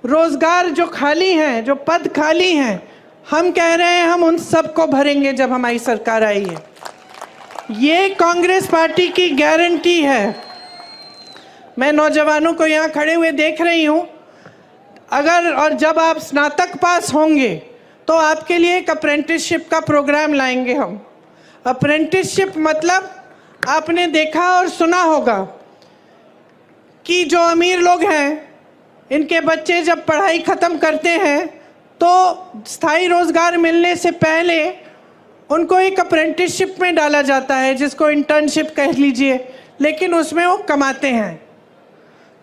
[SPEAKER 1] रोजगार जो खाली हैं, जो पद खाली हैं, हम कह रहे हैं हम उन सबको भरेंगे जब हमारी सरकार आई है। ये कांग्रेस पार्टी की गारंटी है। मैं नौजवानों को यहाँ खड़े हुए देख रही हूँ। अगर और जब आप स्नातक पास होंगे तो आपके लिए एक अप्रेंटिसशिप का प्रोग्राम लाएंगे हम। अप्रेंटिसशिप मतलब आपने देखा और सुना होगा कि जो अमीर लोग हैं, इनके बच्चे जब पढ़ाई ख़त्म करते हैं तो स्थायी रोज़गार मिलने से पहले उनको एक अप्रेंटिसशिप में डाला जाता है, जिसको इंटर्नशिप कह लीजिए, लेकिन उसमें वो कमाते हैं।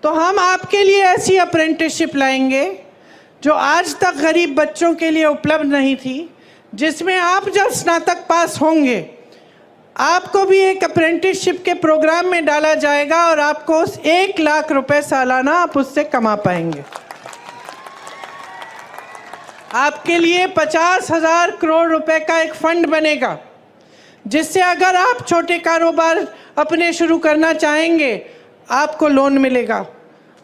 [SPEAKER 1] तो हम आपके लिए ऐसी अप्रेंटिसशिप लाएंगे जो आज तक गरीब बच्चों के लिए उपलब्ध नहीं थी, जिसमें आप जब स्नातक पास होंगे आपको भी एक अप्रेंटिसशिप के प्रोग्राम में डाला जाएगा और आपको 1 लाख रुपए सालाना आप उससे कमा पाएंगे। आपके लिए 50,000 करोड़ रुपए का एक फंड बनेगा, जिससे अगर आप छोटे कारोबार अपने शुरू करना चाहेंगे आपको लोन मिलेगा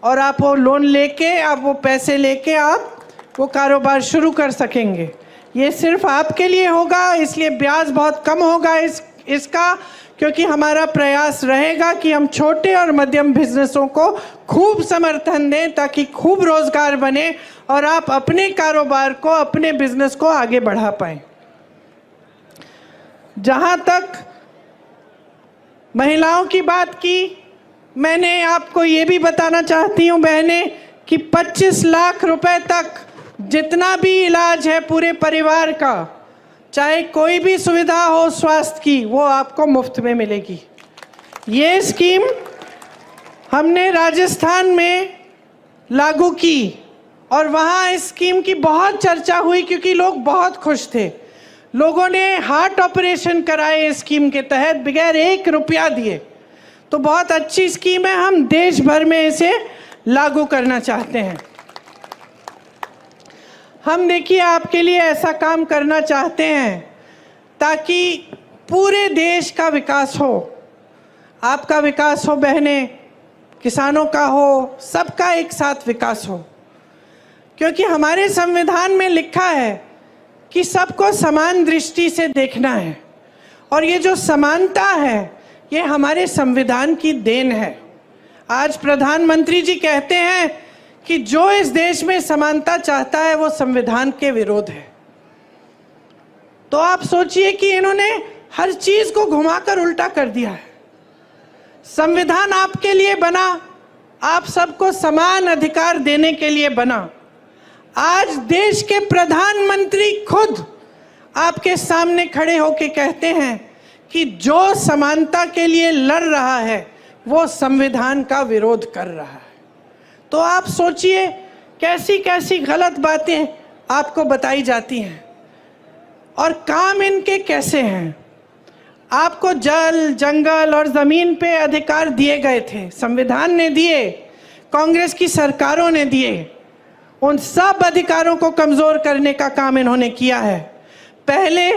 [SPEAKER 1] और आप वो लोन लेके, आप वो पैसे लेके आप वो कारोबार शुरू कर सकेंगे। ये सिर्फ आपके लिए होगा, इसलिए ब्याज बहुत कम होगा इसका, क्योंकि हमारा प्रयास रहेगा कि हम छोटे और मध्यम बिजनेसों को खूब समर्थन दें ताकि खूब रोजगार बने और आप अपने कारोबार को, अपने बिजनेस को आगे बढ़ा पाएं। जहां तक महिलाओं की बात की, मैंने आपको ये भी बताना चाहती हूँ बहनें कि 25 लाख रुपए तक जितना भी इलाज है पूरे परिवार का, चाहे कोई भी सुविधा हो स्वास्थ्य की, वो आपको मुफ्त में मिलेगी। ये स्कीम हमने राजस्थान में लागू की और वहाँ इस स्कीम की बहुत चर्चा हुई क्योंकि लोग बहुत खुश थे। लोगों ने हार्ट ऑपरेशन कराए इस स्कीम के तहत बगैर 1 रुपया दिए। तो बहुत अच्छी स्कीम है, हम देश भर में इसे लागू करना चाहते हैं। हम देखिए आपके लिए ऐसा काम करना चाहते हैं ताकि पूरे देश का विकास हो, आपका विकास हो बहनें, किसानों का हो, सबका एक साथ विकास हो। क्योंकि हमारे संविधान में लिखा है कि सबको समान दृष्टि से देखना है और ये जो समानता है ये हमारे संविधान की देन है। आज प्रधानमंत्री जी कहते हैं कि जो इस देश में समानता चाहता है वो संविधान के विरोध है। तो आप सोचिए कि इन्होंने हर चीज को घुमाकर उल्टा कर दिया है। संविधान आपके लिए बना, आप सबको समान अधिकार देने के लिए बना। आज देश के प्रधानमंत्री खुद आपके सामने खड़े होकर कहते हैं कि जो समानता के लिए लड़ रहा है वो संविधान का विरोध कर रहा है। तो आप सोचिए कैसी कैसी गलत बातें आपको बताई जाती हैं और काम इनके कैसे हैं। आपको जल, जंगल और जमीन पे अधिकार दिए गए थे, संविधान ने दिए, कांग्रेस की सरकारों ने दिए। उन सब अधिकारों को कमजोर करने का काम इन्होंने किया है। पहले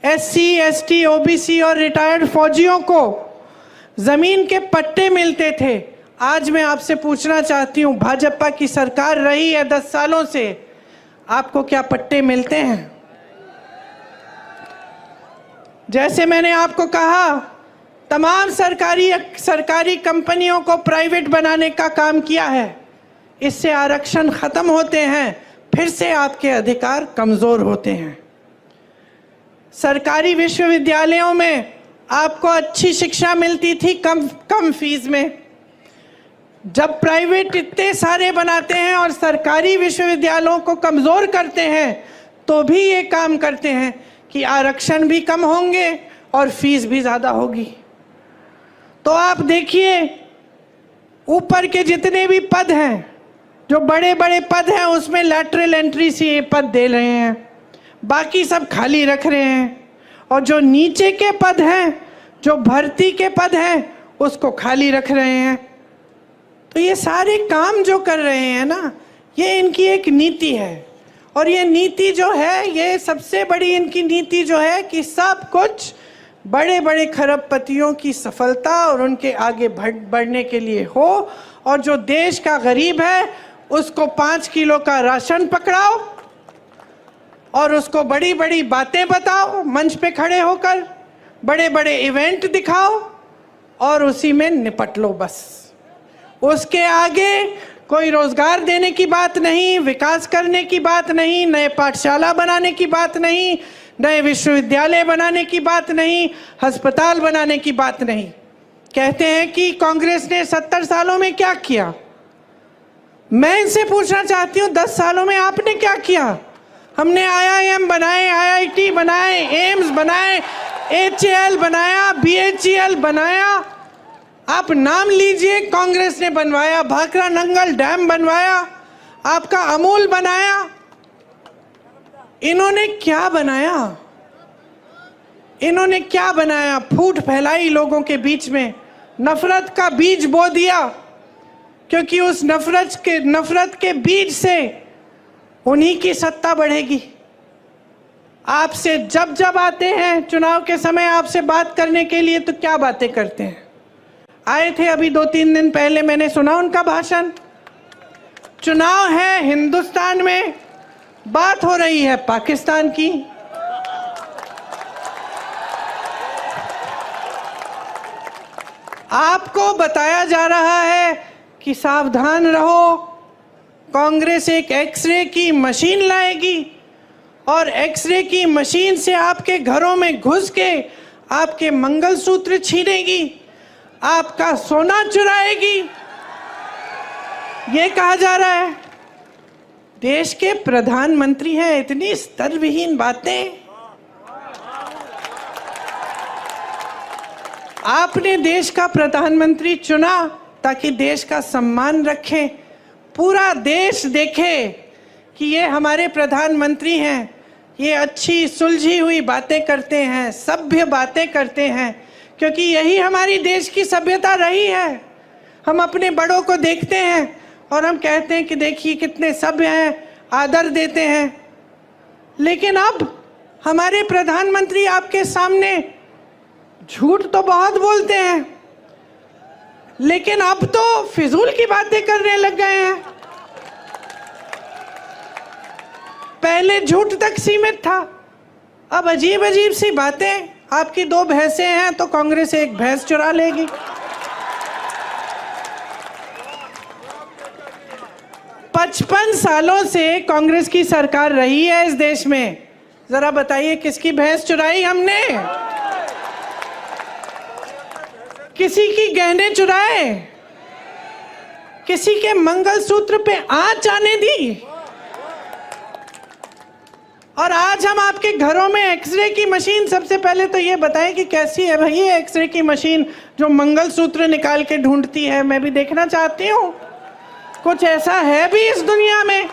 [SPEAKER 1] एससी, एसटी, ओबीसी और रिटायर्ड फौजियों को जमीन के पट्टे मिलते थे। आज मैं आपसे पूछना चाहती हूं, भाजपा की सरकार रही है 10 सालों से, आपको क्या पट्टे मिलते हैं? जैसे मैंने आपको कहा, तमाम सरकारी कंपनियों को प्राइवेट बनाने का काम किया है। इससे आरक्षण खत्म होते हैं, फिर से आपके अधिकार कमजोर होते हैं। सरकारी विश्वविद्यालयों में आपको अच्छी शिक्षा मिलती थी कम फीस में। जब प्राइवेट इतने सारे बनाते हैं और सरकारी विश्वविद्यालयों को कमजोर करते हैं, तो भी ये काम करते हैं कि आरक्षण भी कम होंगे और फीस भी ज़्यादा होगी। तो आप देखिए, ऊपर के जितने भी पद हैं, जो बड़े बड़े पद हैं, उसमें लैटरल एंट्री से ये पद दे रहे हैं, बाकी सब खाली रख रहे हैं। और जो नीचे के पद हैं, जो भर्ती के पद हैं, उसको खाली रख रहे हैं। तो ये सारे काम जो कर रहे हैं ना, ये इनकी एक नीति है। और ये नीति जो है, ये सबसे बड़ी इनकी नीति जो है कि सब कुछ बड़े बड़े खरबपतियों की सफलता और उनके आगे बढ़ने के लिए हो, और जो देश का गरीब है उसको 5 किलो का राशन पकड़ाओ और उसको बड़ी बड़ी बातें बताओ, मंच पे खड़े होकर बड़े बड़े इवेंट दिखाओ और उसी में निपट लो बस। उसके आगे कोई रोजगार देने की बात नहीं, विकास करने की बात नहीं, नए पाठशाला बनाने की बात नहीं, नए विश्वविद्यालय बनाने की बात नहीं, अस्पताल बनाने की बात नहीं। कहते हैं कि कांग्रेस ने 70 सालों में क्या किया। मैं इनसे पूछना चाहती हूँ, 10 सालों में आपने क्या किया? हमने IIM बनाए, IIT बनाए, एम्स बनाए, HAL बनाया, BHEL बनाया। आप नाम लीजिए, कांग्रेस ने बनवाया। भाखड़ा नंगल डैम बनवाया, आपका अमूल बनाया। इन्होंने क्या बनाया? इन्होंने क्या बनाया? फूट फैलाई लोगों के बीच में, नफरत का बीज बो दिया, क्योंकि उस नफरत के बीज से उन्हीं की सत्ता बढ़ेगी। आपसे जब जब आते हैं चुनाव के समय आपसे बात करने के लिए, तो क्या बातें करते हैं? आए थे अभी 2-3 दिन पहले, मैंने सुना उनका भाषण। चुनाव है हिंदुस्तान में, बात हो रही है पाकिस्तान की। आपको बताया जा रहा है कि सावधान रहो, कांग्रेस एक एक्सरे की मशीन लाएगी और एक्सरे की मशीन से आपके घरों में घुस के आपके मंगलसूत्र छीनेगी, आपका सोना चुराएगी, ये कहा जा रहा है। देश के प्रधानमंत्री हैं, इतनी स्तरविहीन बातें। आपने देश का प्रधानमंत्री चुना ताकि देश का सम्मान रखें, पूरा देश देखे कि ये हमारे प्रधानमंत्री हैं, ये अच्छी सुलझी हुई बातें करते हैं, सभ्य बातें करते हैं, क्योंकि यही हमारी देश की सभ्यता रही है। हम अपने बड़ों को देखते हैं और हम कहते हैं कि देखिए कितने सभ्य हैं, आदर देते हैं। लेकिन अब हमारे प्रधानमंत्री आपके सामने झूठ तो बहुत बोलते हैं, लेकिन अब तो फिजूल की बातें करने लग गए हैं। पहले झूठ तक सीमित था, अब अजीब अजीब सी बातें। आपकी 2 भैंसें हैं तो कांग्रेस एक भैंस चुरा लेगी। पचपन सालों से कांग्रेस की सरकार रही है इस देश में, जरा बताइए किसकी भैंस चुराई हमने? किसी की गहने चुराए? किसी के मंगलसूत्र पे आंच आने दी? और आज हम आपके घरों में एक्सरे की मशीन, सबसे पहले तो ये बताएं कि कैसी है भाई ये एक्सरे की मशीन जो मंगलसूत्र निकाल के ढूंढती है? मैं भी देखना चाहती हूँ, कुछ ऐसा है भी इस दुनिया में?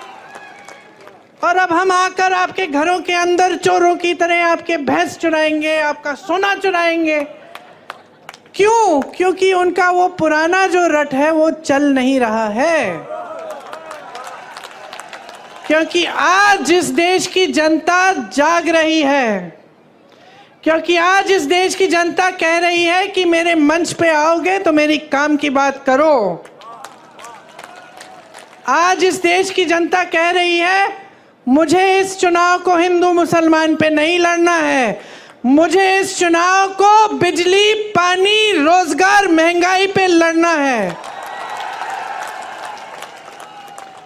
[SPEAKER 1] और अब हम आकर आपके घरों के अंदर चोरों की तरह आपके भैंस चुराएंगे, आपका सोना चुराएंगे। क्यों? क्योंकि उनका वो पुराना जो रट है वो चल नहीं रहा है। क्योंकि आज इस देश की जनता जाग रही है, क्योंकि आज इस देश की जनता कह रही है कि मेरे मंच पे आओगे तो मेरी काम की बात करो। आज इस देश की जनता कह रही है मुझे इस चुनाव को हिंदू मुसलमान पे नहीं लड़ना है, मुझे इस चुनाव को बिजली, पानी, रोजगार, महंगाई पे लड़ना है।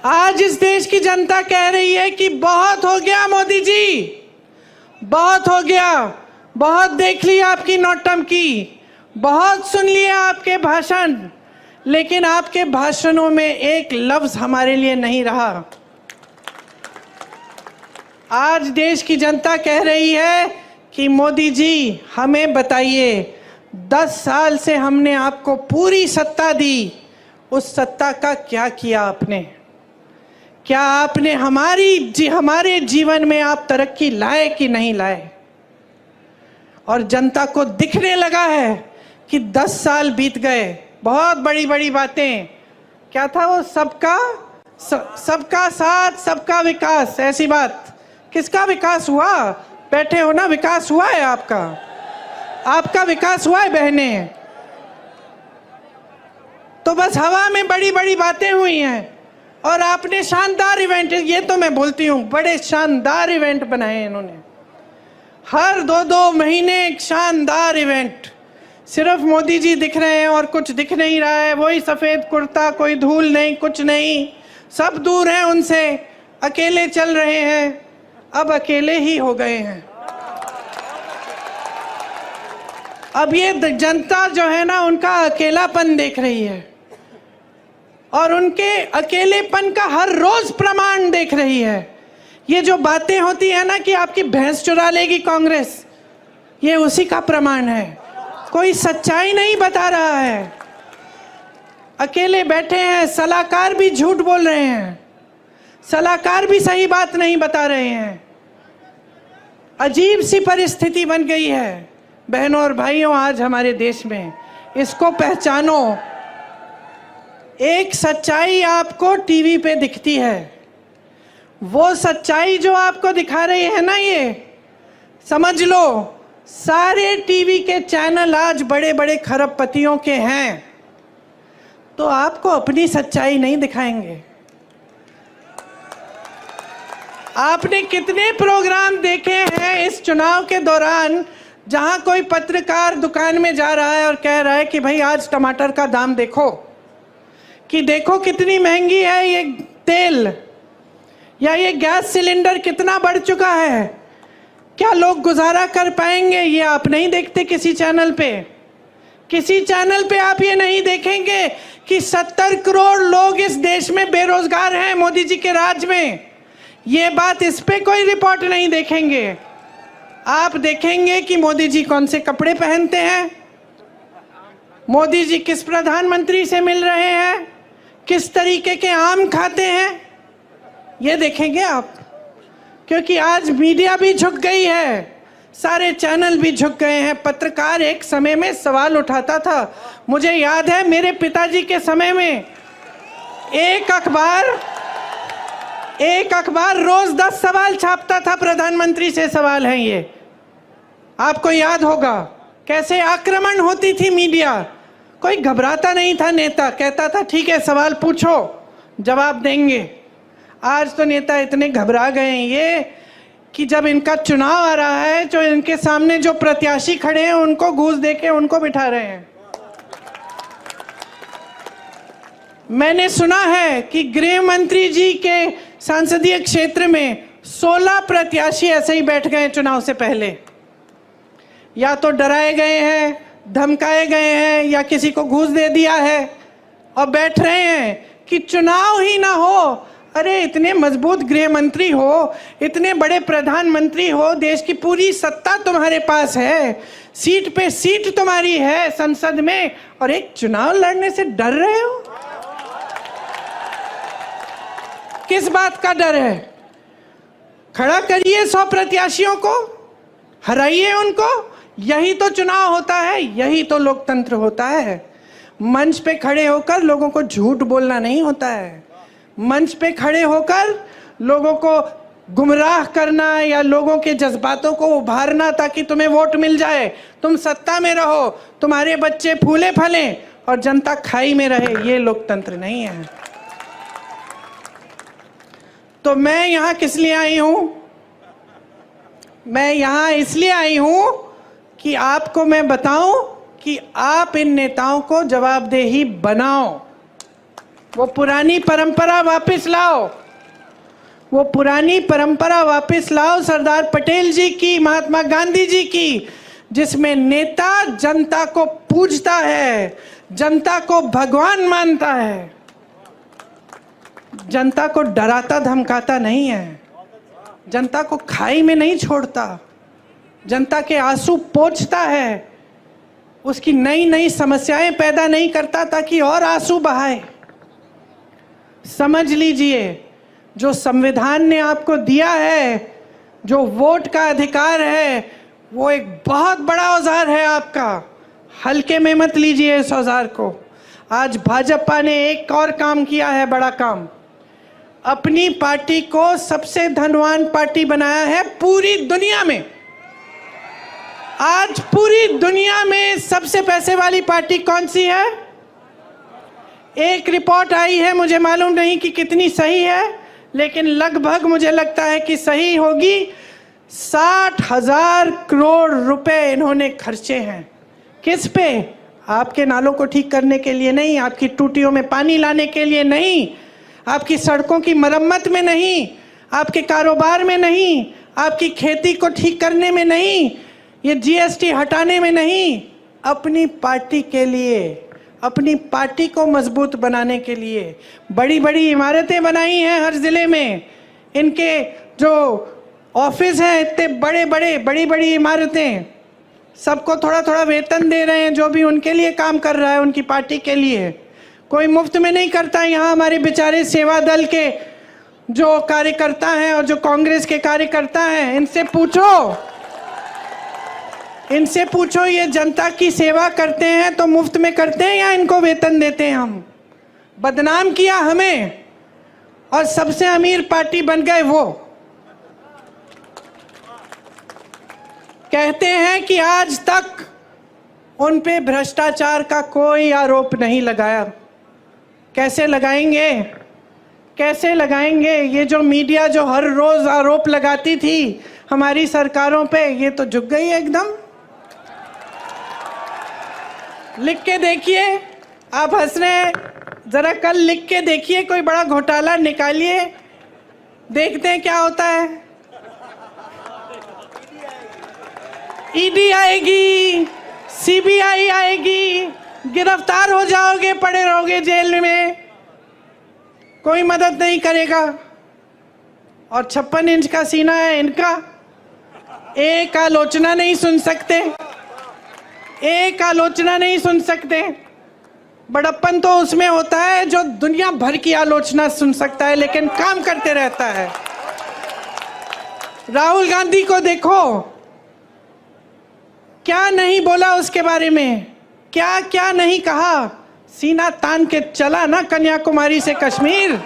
[SPEAKER 1] आज इस देश की जनता कह रही है कि बहुत हो गया मोदी जी, बहुत हो गया, बहुत देख लिया आपकी नौटंकी, बहुत सुन लिया आपके भाषण, लेकिन आपके भाषणों में एक लफ्ज हमारे लिए नहीं रहा। आज देश की जनता कह रही है कि मोदी जी हमें बताइए, 10 साल से हमने आपको पूरी सत्ता दी, उस सत्ता का क्या किया आपने? क्या आपने हमारे जीवन में आप तरक्की लाए कि नहीं लाए? और जनता को दिखने लगा है कि 10 साल बीत गए, बहुत बड़ी बड़ी बातें, क्या था वो, सबका साथ सबका विकास, ऐसी बात। किसका विकास हुआ? बैठे हो ना, विकास हुआ है आपका विकास हुआ है बहने। तो बस हवा में बड़ी बड़ी बातें हुई हैं और आपने शानदार इवेंट, ये तो मैं बोलती हूँ, बड़े शानदार इवेंट बनाए इन्होंने। हर 2-2 महीने एक शानदार इवेंट। सिर्फ मोदी जी दिख रहे हैं और कुछ दिख नहीं रहा है, वही सफेद कुर्ता, कोई धूल नहीं, कुछ नहीं, सब दूर हैं उनसे, अकेले चल रहे हैं। अब अकेले ही हो गए हैं। अब ये जनता जो है ना, उनका अकेलापन देख रही है और उनके अकेलेपन का हर रोज प्रमाण देख रही है। ये जो बातें होती है ना कि आपकी भैंस चुरा लेगी कांग्रेस, ये उसी का प्रमाण है। कोई सच्चाई नहीं बता रहा है, अकेले बैठे हैं, सलाहकार भी झूठ बोल रहे हैं, सलाहकार भी सही बात नहीं बता रहे हैं। अजीब सी परिस्थिति बन गई है बहनों और भाइयों आज हमारे देश में। इसको पहचानो। एक सच्चाई आपको टीवी पे दिखती है, वो सच्चाई जो आपको दिखा रही है ना, ये समझ लो सारे टीवी के चैनल आज बड़े बड़े खरबपतियों के हैं, तो आपको अपनी सच्चाई नहीं दिखाएंगे। आपने कितने प्रोग्राम देखे हैं इस चुनाव के दौरान जहां कोई पत्रकार दुकान में जा रहा है और कह रहा है कि भाई आज टमाटर का दाम देखो, कि देखो कितनी महंगी है ये तेल, या ये गैस सिलेंडर कितना बढ़ चुका है, क्या लोग गुजारा कर पाएंगे? ये आप नहीं देखते किसी चैनल पे। किसी चैनल पे आप ये नहीं देखेंगे कि 70 करोड़ लोग इस देश में बेरोजगार हैं मोदी जी के राज में। ये बात, इस पे कोई रिपोर्ट नहीं देखेंगे। आप देखेंगे कि मोदी जी कौन से कपड़े पहनते हैं, मोदी जी किस प्रधानमंत्री से मिल रहे हैं, किस तरीके के आम खाते हैं, ये देखेंगे आप। क्योंकि आज मीडिया भी झुक गई है, सारे चैनल भी झुक गए हैं। पत्रकार एक समय में सवाल उठाता था, मुझे याद है मेरे पिताजी के समय में एक अखबार रोज 10 सवाल छापता था, प्रधानमंत्री से सवाल है ये। आपको याद होगा कैसे आक्रमण होती थी मीडिया, कोई घबराता नहीं था नेता, कहता था ठीक है सवाल पूछो जवाब देंगे। आज तो नेता इतने घबरा गए हैं ये कि जब इनका चुनाव आ रहा है तो इनके सामने जो प्रत्याशी खड़े हैं उनको घूस देके उनको बिठा रहे हैं। मैंने सुना है कि गृह मंत्री जी के संसदीय क्षेत्र में 16 प्रत्याशी ऐसे ही बैठ गए चुनाव से पहले, या तो डराए गए हैं, धमकाए गए हैं, या किसी को घूस दे दिया है और बैठ रहे हैं कि चुनाव ही ना हो। अरे इतने मजबूत गृह मंत्री हो, इतने बड़े प्रधानमंत्री हो, देश की पूरी सत्ता तुम्हारे पास है, सीट पे सीट तुम्हारी है संसद में, और एक चुनाव लड़ने से डर रहे हो? किस बात का डर है? खड़ा करिए 100 प्रत्याशियों को, हराइए उनको। यही तो चुनाव होता है, यही तो लोकतंत्र होता है। मंच पे खड़े होकर लोगों को झूठ बोलना नहीं होता है। मंच पे खड़े होकर लोगों को गुमराह करना या लोगों के जज्बातों को उभारना ताकि तुम्हें वोट मिल जाए, तुम सत्ता में रहो, तुम्हारे बच्चे फूले फलें और जनता खाई में रहे, ये लोकतंत्र नहीं है। तो मैं यहां किस लिए आई हूं? मैं यहां इसलिए आई हूं कि आपको मैं बताऊं कि आप इन नेताओं को जवाबदेही बनाओ, वो पुरानी परंपरा वापस लाओ, वो पुरानी परंपरा वापस लाओ सरदार पटेल जी की, महात्मा गांधी जी की, जिसमें नेता जनता को पूजता है, जनता को भगवान मानता है, जनता को डराता धमकाता नहीं है, जनता को खाई में नहीं छोड़ता, जनता के आंसू पोंछता है, उसकी नई नई समस्याएं पैदा नहीं करता ताकि और आंसू बहाए। समझ लीजिए, जो संविधान ने आपको दिया है, जो वोट का अधिकार है, वो एक बहुत बड़ा औजार है आपका। हल्के में मत लीजिए इस औजार को। आज भाजपा ने एक और काम किया है, बड़ा काम। अपनी पार्टी को सबसे धनवान पार्टी बनाया है पूरी दुनिया में। आज पूरी दुनिया में सबसे पैसे वाली पार्टी कौन सी है? एक रिपोर्ट आई है, मुझे मालूम नहीं कि कितनी सही है, लेकिन लगभग मुझे लगता है कि सही होगी। 60,000 करोड़ रुपए इन्होंने खर्चे हैं। किस पे? आपके नालों को ठीक करने के लिए नहीं, आपकी टूटियों में पानी लाने के लिए नहीं, आपकी सड़कों की मरम्मत में नहीं, आपके कारोबार में नहीं, आपकी खेती को ठीक करने में नहीं, ये जीएसटी हटाने में नहीं, अपनी पार्टी के लिए, अपनी पार्टी को मजबूत बनाने के लिए बड़ी बड़ी इमारतें बनाई हैं हर जिले में। इनके जो ऑफिस हैं इतने बड़े बड़े, बड़ी बड़ी इमारतें, सबको थोड़ा थोड़ा वेतन दे रहे हैं, जो भी उनके लिए काम कर रहा है उनकी पार्टी के लिए। कोई मुफ्त में नहीं करता। यहाँ हमारे बेचारे सेवा दल के जो कार्यकर्ता हैं और जो कांग्रेस के कार्यकर्ता हैं, इनसे पूछो ये जनता की सेवा करते हैं तो मुफ्त में करते हैं या इनको वेतन देते हैं? हम बदनाम किया हमें और सबसे अमीर पार्टी बन गए वो। कहते हैं कि आज तक उन पे भ्रष्टाचार का कोई आरोप नहीं लगाया। कैसे लगाएंगे? कैसे लगाएंगे? ये जो मीडिया जो हर रोज आरोप लगाती थी हमारी सरकारों पे, ये तो झुक गई है एकदम। लिख के देखिए, आप हंस रहे हैं, जरा कल लिख के देखिए, कोई बड़ा घोटाला निकालिए, देखते हैं क्या होता है। ईडी आएगी, सीबीआई आएगी, गिरफ्तार हो जाओगे, पड़े रहोगे जेल में, कोई मदद नहीं करेगा। और 56 इंच का सीना है इनका, एक आलोचना नहीं सुन सकते, एक आलोचना नहीं सुन सकते। बड़प्पन तो उसमें होता है जो दुनिया भर की आलोचना सुन सकता है लेकिन काम करते रहता है। राहुल गांधी को देखो, क्या नहीं बोला उसके बारे में, क्या क्या नहीं कहा। सीना तान के चला ना कन्याकुमारी से कश्मीर,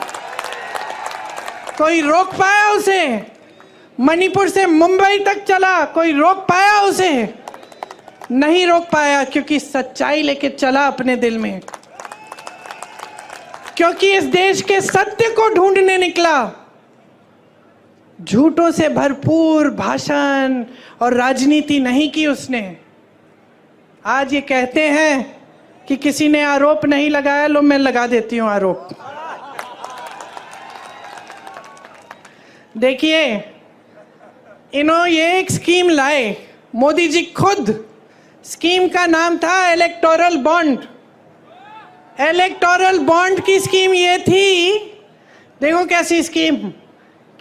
[SPEAKER 1] कोई रोक पाया उसे? मणिपुर से मुंबई तक चला, कोई रोक पाया उसे? नहीं रोक पाया, क्योंकि सच्चाई लेके चला अपने दिल में, क्योंकि इस देश के सत्य को ढूंढने निकला। झूठों से भरपूर भाषण और राजनीति नहीं की उसने। आज ये कहते हैं कि किसी ने आरोप नहीं लगाया, लो मैं लगा देती हूं आरोप। देखिए, इन्होंने ये एक स्कीम लाए, मोदी जी खुद। स्कीम का नाम था इलेक्टोरल बॉन्ड। इलेक्टोरल बॉन्ड की स्कीम ये थी, देखो कैसी स्कीम,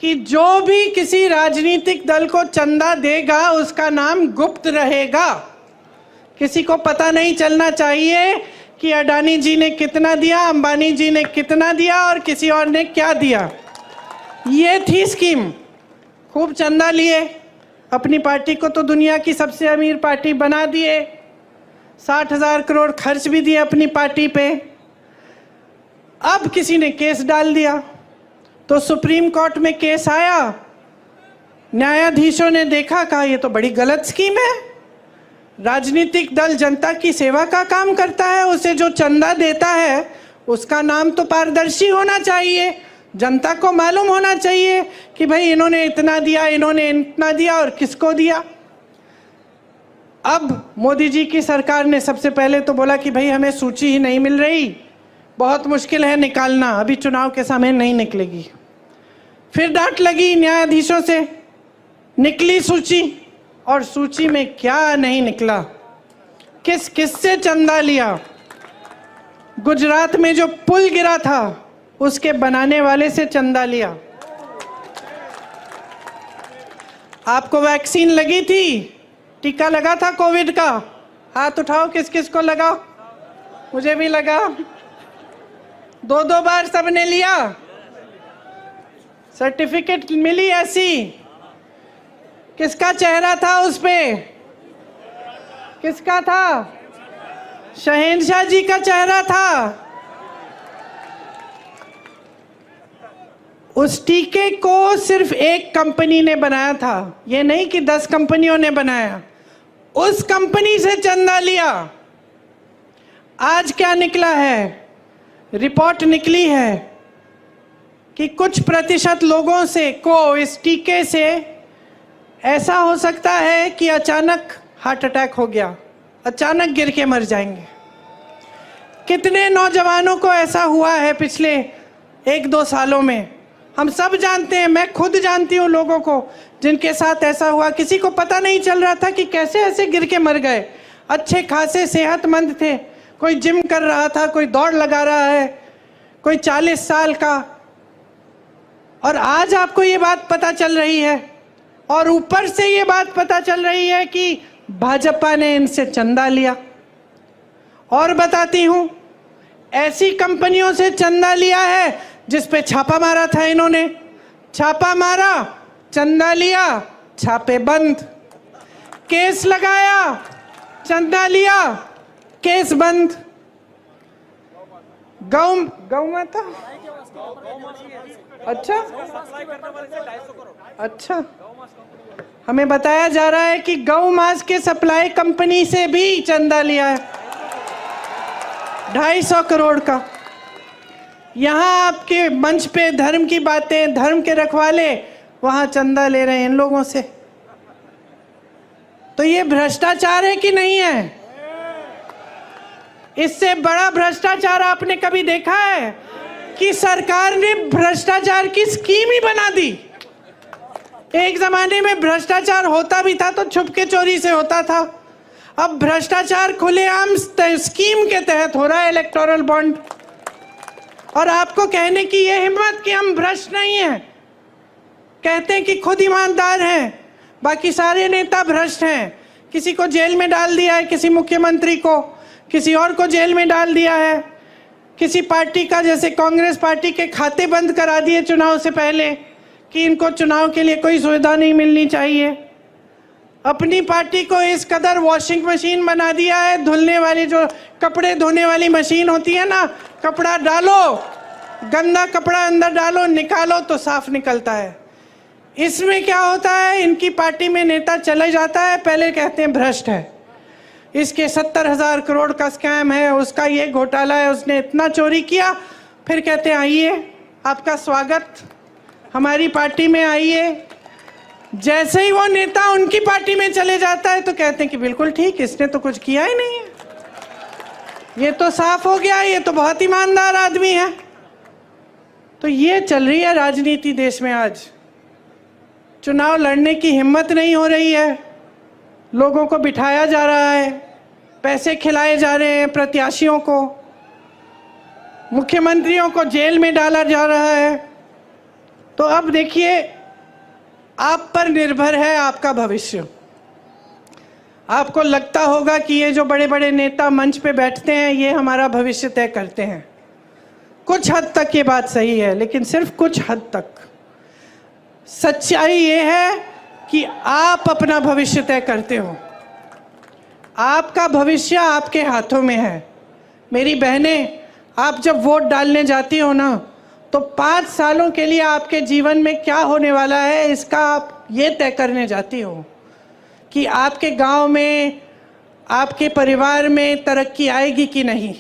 [SPEAKER 1] कि जो भी किसी राजनीतिक दल को चंदा देगा उसका नाम गुप्त रहेगा। किसी को पता नहीं चलना चाहिए कि अडानी जी ने कितना दिया, अंबानी जी ने कितना दिया और किसी और ने क्या दिया। ये थी स्कीम। खूब चंदा लिए, अपनी पार्टी को तो दुनिया की सबसे अमीर पार्टी बना दिए, 60,000 करोड़ खर्च भी दिए अपनी पार्टी पे। अब किसी ने केस डाल दिया, तो सुप्रीम कोर्ट में केस आया, न्यायाधीशों ने देखा, कहा ये तो बड़ी गलत स्कीम है। राजनीतिक दल जनता की सेवा का काम करता है, उसे जो चंदा देता है उसका नाम तो पारदर्शी होना चाहिए, जनता को मालूम होना चाहिए कि भाई इन्होंने इतना दिया, इन्होंने इतना दिया और किसको दिया। अब मोदी जी की सरकार ने सबसे पहले तो बोला कि भाई हमें सूची ही नहीं मिल रही, बहुत मुश्किल है निकालना, अभी चुनाव के समय नहीं निकलेगी। फिर डांट लगी न्यायाधीशों से, निकली सूची, और सूची में क्या नहीं निकला, किस किस से चंदा लिया। गुजरात में जो पुल गिरा था उसके बनाने वाले से चंदा लिया। आपको वैक्सीन लगी थी, टीका लगा था कोविड का, हाथ उठाओ किस किस को लगा। मुझे भी लगा, 2-2 बार सबने लिया, सर्टिफिकेट मिली ऐसी। किसका चेहरा था उस पे, किसका था? शहंशाह जी का चेहरा था। उस टीके को सिर्फ एक कंपनी ने बनाया था, ये नहीं कि 10 कंपनियों ने बनाया, उस कंपनी से चंदा लिया। आज क्या निकला है, रिपोर्ट निकली है कि कुछ प्रतिशत लोगों से को इस टीके से ऐसा हो सकता है कि अचानक हार्ट अटैक हो गया, अचानक गिर के मर जाएंगे। कितने नौजवानों को ऐसा हुआ है पिछले 1-2 सालों में, हम सब जानते हैं, मैं खुद जानती हूँ लोगों को जिनके साथ ऐसा हुआ। किसी को पता नहीं चल रहा था कि कैसे ऐसे गिर के मर गए, अच्छे खासे सेहतमंद थे, कोई जिम कर रहा था, कोई दौड़ लगा रहा है, कोई 40 साल का, और आज आपको ये बात पता चल रही है, और ऊपर से ये बात पता चल रही है कि भाजपा ने इनसे चंदा लिया। और बताती हूं, ऐसी कंपनियों से चंदा लिया है जिस पे छापा मारा था इन्होंने, छापा मारा, चंदा लिया, छापे बंद, केस लगाया, चंदा लिया, केस बंद। गौ माता, अच्छा, हमें बताया जा रहा है कि गौ मांस के सप्लाई कंपनी से भी चंदा लिया है 250 करोड़ का। यहाँ आपके मंच पे धर्म की बातें, धर्म के रखवाले, वहां चंदा ले रहे हैं इन लोगों से। तो ये भ्रष्टाचार है कि नहीं है? इससे बड़ा भ्रष्टाचार आपने कभी देखा है कि सरकार ने भ्रष्टाचार की स्कीम ही बना दी? एक जमाने में भ्रष्टाचार होता भी था तो छुपके चोरी से होता था, अब भ्रष्टाचार खुलेआम स्कीम के तहत हो रहा है, इलेक्टोरल बॉन्ड। और आपको कहने की ये हिम्मत कि हम भ्रष्ट नहीं हैं, कहते हैं कि खुद ईमानदार हैं, बाकी सारे नेता भ्रष्ट हैं। किसी को जेल में डाल दिया है, किसी मुख्यमंत्री को, किसी और को जेल में डाल दिया है, किसी पार्टी का, जैसे कांग्रेस पार्टी के खाते बंद करा दिए चुनाव से पहले कि इनको चुनाव के लिए कोई सुविधा नहीं मिलनी चाहिए। अपनी पार्टी को इस कदर वॉशिंग मशीन बना दिया है, धुलने वाली, जो कपड़े धोने वाली मशीन होती है ना, कपड़ा डालो, गंदा कपड़ा अंदर डालो, निकालो तो साफ निकलता है। इसमें क्या होता है, इनकी पार्टी में नेता चले जाता है, पहले कहते हैं भ्रष्ट है, इसके 70,000 करोड़ का स्कैम है, उसका ये घोटाला है, उसने इतना चोरी किया, फिर कहते हैं आइए आपका स्वागत, हमारी पार्टी में आइए। जैसे ही वो नेता उनकी पार्टी में चले जाता है तो कहते हैं कि बिल्कुल ठीक, इसने तो कुछ किया ही नहीं है, ये तो साफ हो गया, ये तो बहुत ईमानदार आदमी है। तो ये चल रही है राजनीति देश में आज। चुनाव लड़ने की हिम्मत नहीं हो रही है, लोगों को बिठाया जा रहा है, पैसे खिलाए जा रहे हैं प्रत्याशियों को, मुख्यमंत्रियों को जेल में डाला जा रहा है। तो अब देखिए, आप पर निर्भर है आपका भविष्य। आपको लगता होगा कि ये जो बड़े बड़े नेता मंच पे बैठते हैं ये हमारा भविष्य तय करते हैं। कुछ हद तक ये बात सही है, लेकिन सिर्फ कुछ हद तक। सच्चाई ये है कि आप अपना भविष्य तय करते हो। आपका भविष्य आपके हाथों में है। मेरी बहनें, आप जब वोट डालने जाती हो ना, तो 5 सालों के लिए आपके जीवन में क्या होने वाला है इसका आप ये तय करने जाती हो कि आपके गांव में, आपके परिवार में तरक्की आएगी कि नहीं,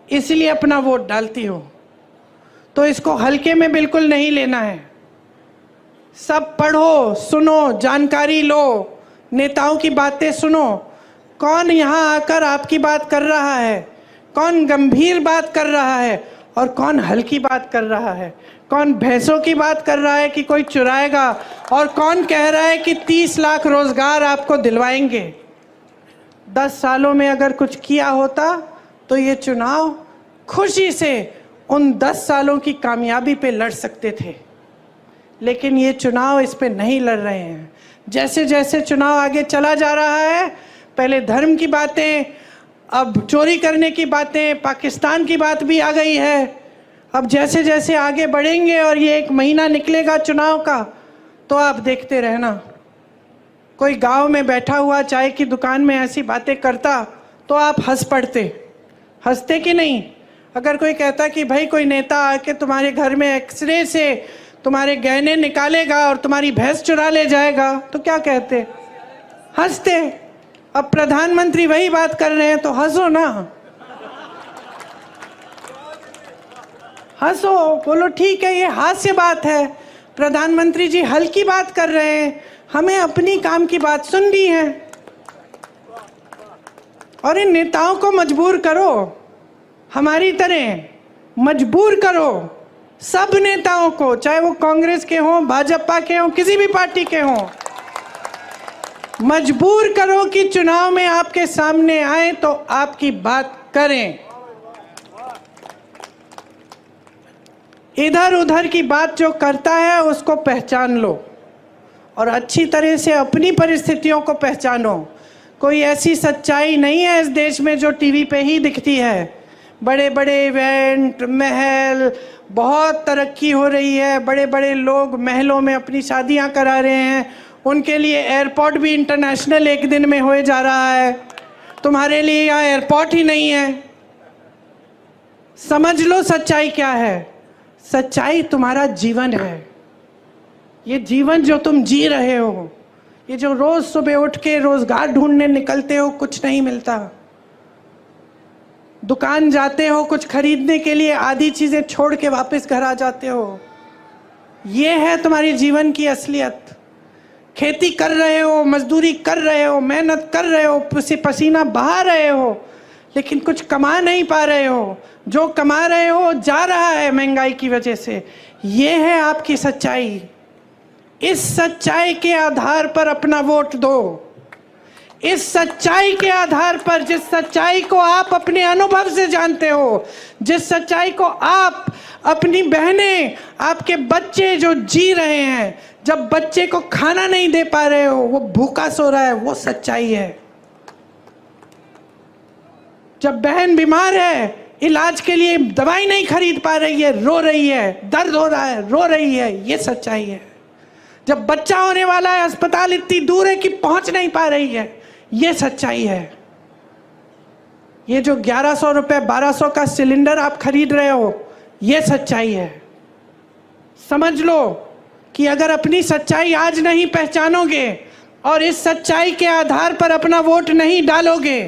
[SPEAKER 1] इसलिए अपना वोट डालती हो। तो इसको हल्के में बिल्कुल नहीं लेना है। सब पढ़ो, सुनो, जानकारी लो, नेताओं की बातें सुनो। कौन यहाँ आकर आपकी बात कर रहा है, कौन गंभीर बात कर रहा है और कौन हल्की बात कर रहा है, कौन भैंसों की बात कर रहा है कि कोई चुराएगा और कौन कह रहा है कि 30 लाख रोजगार आपको दिलवाएंगे। 10 सालों में अगर कुछ किया होता तो ये चुनाव खुशी से उन 10 सालों की कामयाबी पे लड़ सकते थे, लेकिन ये चुनाव इस पे नहीं लड़ रहे हैं। जैसे जैसे चुनाव आगे चला जा रहा है, पहले धर्म की बातें, अब चोरी करने की बातें, पाकिस्तान की बात भी आ गई है। अब जैसे जैसे आगे बढ़ेंगे और ये 1 महीना निकलेगा चुनाव का, तो आप देखते रहना। कोई गांव में बैठा हुआ चाय की दुकान में ऐसी बातें करता तो आप हंस पड़ते, हंसते कि नहीं? अगर कोई कहता कि भाई कोई नेता आके तुम्हारे घर में एक्सरे से तुम्हारे गहने निकालेगा और तुम्हारी भैंस चुरा ले जाएगा, तो क्या कहते? हंसते। अब प्रधानमंत्री वही बात कर रहे हैं तो हंसो ना, हंसो, बोलो ठीक है, ये हास्य बात है, प्रधानमंत्री जी हल्की बात कर रहे हैं, हमें अपनी काम की बात सुननी है। और इन नेताओं को मजबूर करो, हमारी तरह मजबूर करो सब नेताओं को, चाहे वो कांग्रेस के हों, भाजपा के हों, किसी भी पार्टी के हों, मजबूर करो कि चुनाव में आपके सामने आए तो आपकी बात करें। इधर उधर की बात जो करता है उसको पहचान लो और अच्छी तरह से अपनी परिस्थितियों को पहचानो। कोई ऐसी सच्चाई नहीं है इस देश में जो टीवी पे ही दिखती है। बड़े बड़े इवेंट, महल, बहुत तरक्की हो रही है, बड़े बड़े लोग महलों में अपनी शादियां करा रहे हैं, उनके लिए एयरपोर्ट भी इंटरनेशनल 1 दिन में हो जा रहा है। तुम्हारे लिए यहाँ एयरपोर्ट ही नहीं है। समझ लो सच्चाई क्या है। सच्चाई तुम्हारा जीवन है। ये जीवन जो तुम जी रहे हो, ये जो रोज सुबह उठ के रोजगार ढूंढने निकलते हो, कुछ नहीं मिलता। दुकान जाते हो कुछ खरीदने के लिए, आधी चीजें छोड़ के वापस घर आ जाते हो। ये है तुम्हारी जीवन की असलियत। खेती कर रहे हो, मजदूरी कर रहे हो, मेहनत कर रहे हो, पसीना बहा रहे हो, लेकिन कुछ कमा नहीं पा रहे हो। जो कमा रहे हो जा रहा है महंगाई की वजह से। ये है आपकी सच्चाई। इस सच्चाई के आधार पर अपना वोट दो। इस सच्चाई के आधार पर, जिस सच्चाई को आप अपने अनुभव से जानते हो, जिस सच्चाई को आप, अपनी बहनें, आपके बच्चे जो जी रहे हैं, जब बच्चे को खाना नहीं दे पा रहे हो, वो भूखा सो रहा है, वो सच्चाई है। जब बहन बीमार है, इलाज के लिए दवाई नहीं खरीद पा रही है, रो रही है, दर्द हो रहा है, रो रही है, ये सच्चाई है। जब बच्चा होने वाला है, अस्पताल इतनी दूर है कि पहुंच नहीं पा रही है, ये सच्चाई है। ये जो 1100 रुपए 1200 का सिलेंडर आप खरीद रहे हो, ये सच्चाई है। समझ लो कि अगर अपनी सच्चाई आज नहीं पहचानोगे और इस सच्चाई के आधार पर अपना वोट नहीं डालोगे,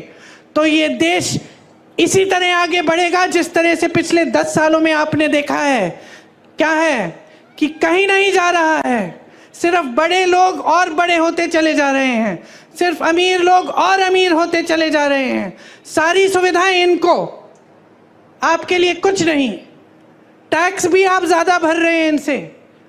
[SPEAKER 1] तो ये देश इसी तरह आगे बढ़ेगा जिस तरह से पिछले 10 सालों में आपने देखा है। क्या है कि कहीं नहीं जा रहा है। सिर्फ बड़े लोग और बड़े होते चले जा रहे हैं, सिर्फ अमीर लोग और अमीर होते चले जा रहे हैं। सारी सुविधाएं इनको, आपके लिए कुछ नहीं। टैक्स भी आप ज्यादा भर रहे हैं इनसे।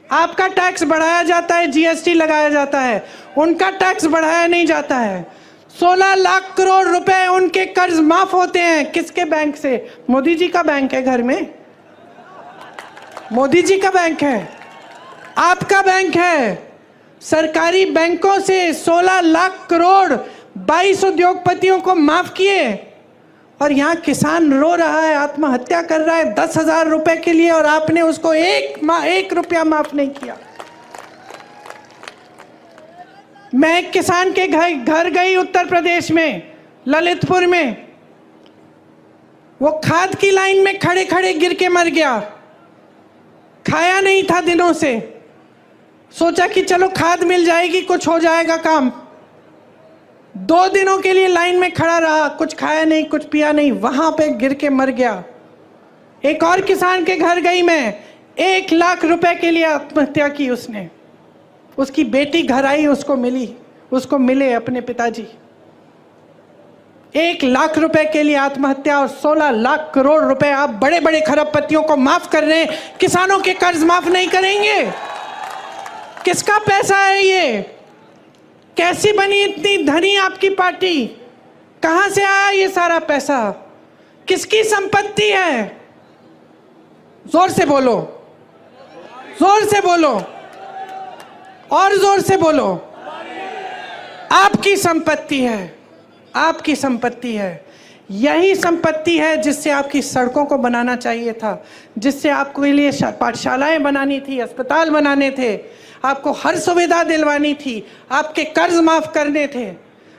[SPEAKER 1] आपका टैक्स बढ़ाया जाता है, जीएसटी लगाया जाता है, उनका टैक्स बढ़ाया नहीं जाता है। 16 लाख करोड़ रुपए उनके कर्ज माफ होते हैं। किसके बैंक से? मोदी जी का बैंक है घर में, मोदी जी का बैंक है, आपका बैंक है। सरकारी बैंकों से 16 लाख करोड़ 22 उद्योगपतियों को माफ किए, और यहाँ किसान रो रहा है, आत्महत्या कर रहा है 10,000 रुपए के लिए, और आपने उसको 1 रुपया माफ नहीं किया। मैं एक किसान के घर गई उत्तर प्रदेश में, ललितपुर में। वो खाद की लाइन में खड़े खड़े गिर के मर गया। खाया नहीं था दिनों से, सोचा कि चलो खाद मिल जाएगी, कुछ हो जाएगा काम। 2 दिनों के लिए लाइन में खड़ा रहा, कुछ खाया नहीं, कुछ पिया नहीं, वहां पे गिर के मर गया। एक और किसान के घर गई मैं, 1 लाख रुपए के लिए आत्महत्या की उसने। उसकी बेटी घर आई, उसको मिले अपने पिताजी। 1 लाख रुपए के लिए आत्महत्या और 16 लाख करोड़ रुपए आप बड़े बड़े खरबपतियों को माफ कर रहे हैं, किसानों के कर्ज माफ नहीं करेंगे। किसका पैसा है ये? कैसी बनी इतनी धनी आपकी पार्टी? कहां से आया ये सारा पैसा? किसकी संपत्ति है? जोर से बोलो, जोर से बोलो, और जोर से बोलो। आपकी संपत्ति है, आपकी संपत्ति है। यही संपत्ति है जिससे आपकी सड़कों को बनाना चाहिए था, जिससे आपके लिए पाठशालाएं बनानी थी, अस्पताल बनाने थे, आपको हर सुविधा दिलवानी थी, आपके कर्ज माफ करने थे।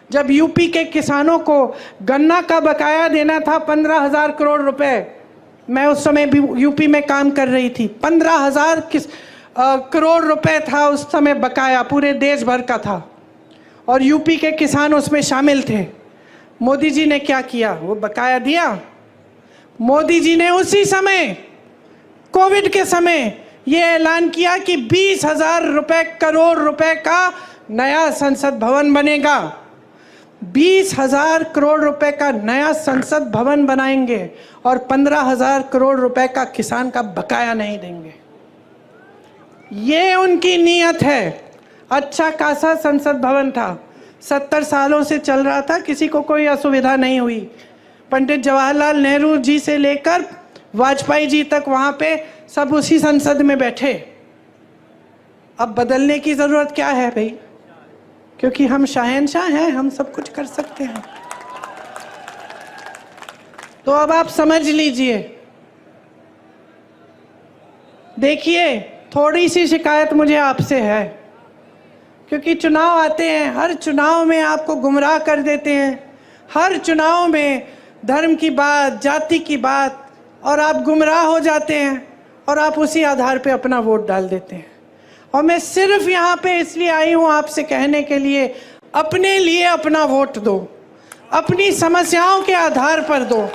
[SPEAKER 1] जब यूपी के किसानों को गन्ना का बकाया देना था 15,000 करोड़ रुपए, मैं उस समय भी यूपी में काम कर रही थी। 15,000 करोड़ रुपए था उस समय बकाया, पूरे देश भर का था, और यूपी के किसान उसमें शामिल थे। मोदी जी ने क्या किया? वो बकाया दिया। मोदी जी ने उसी समय, कोविड के समय, ये ऐलान किया कि 20,000 करोड़ रुपए का नया संसद भवन बनेगा। 20,000 करोड़ रुपए का नया संसद भवन बनाएंगे और 15,000 करोड़ रुपए का किसान का बकाया नहीं देंगे। ये उनकी नीयत है। अच्छा खासा संसद भवन था, 70 सालों से चल रहा था, किसी को कोई असुविधा नहीं हुई। पंडित जवाहरलाल नेहरू जी से लेकर वाजपेयी जी तक वहाँ पे सब उसी संसद में बैठे। अब बदलने की ज़रूरत क्या है भाई? क्योंकि हम शहंशाह हैं, हम सब कुछ कर सकते हैं। तो अब आप समझ लीजिए। देखिए, थोड़ी सी शिकायत मुझे आपसे है, क्योंकि चुनाव आते हैं, हर चुनाव में आपको गुमराह कर देते हैं, हर चुनाव में धर्म की बात, जाति की बात, और आप गुमराह हो जाते हैं और आप उसी आधार पे अपना वोट डाल देते हैं। और मैं सिर्फ यहाँ पे इसलिए आई हूँ आपसे कहने के लिए, अपने लिए अपना वोट दो, अपनी समस्याओं के आधार पर दो।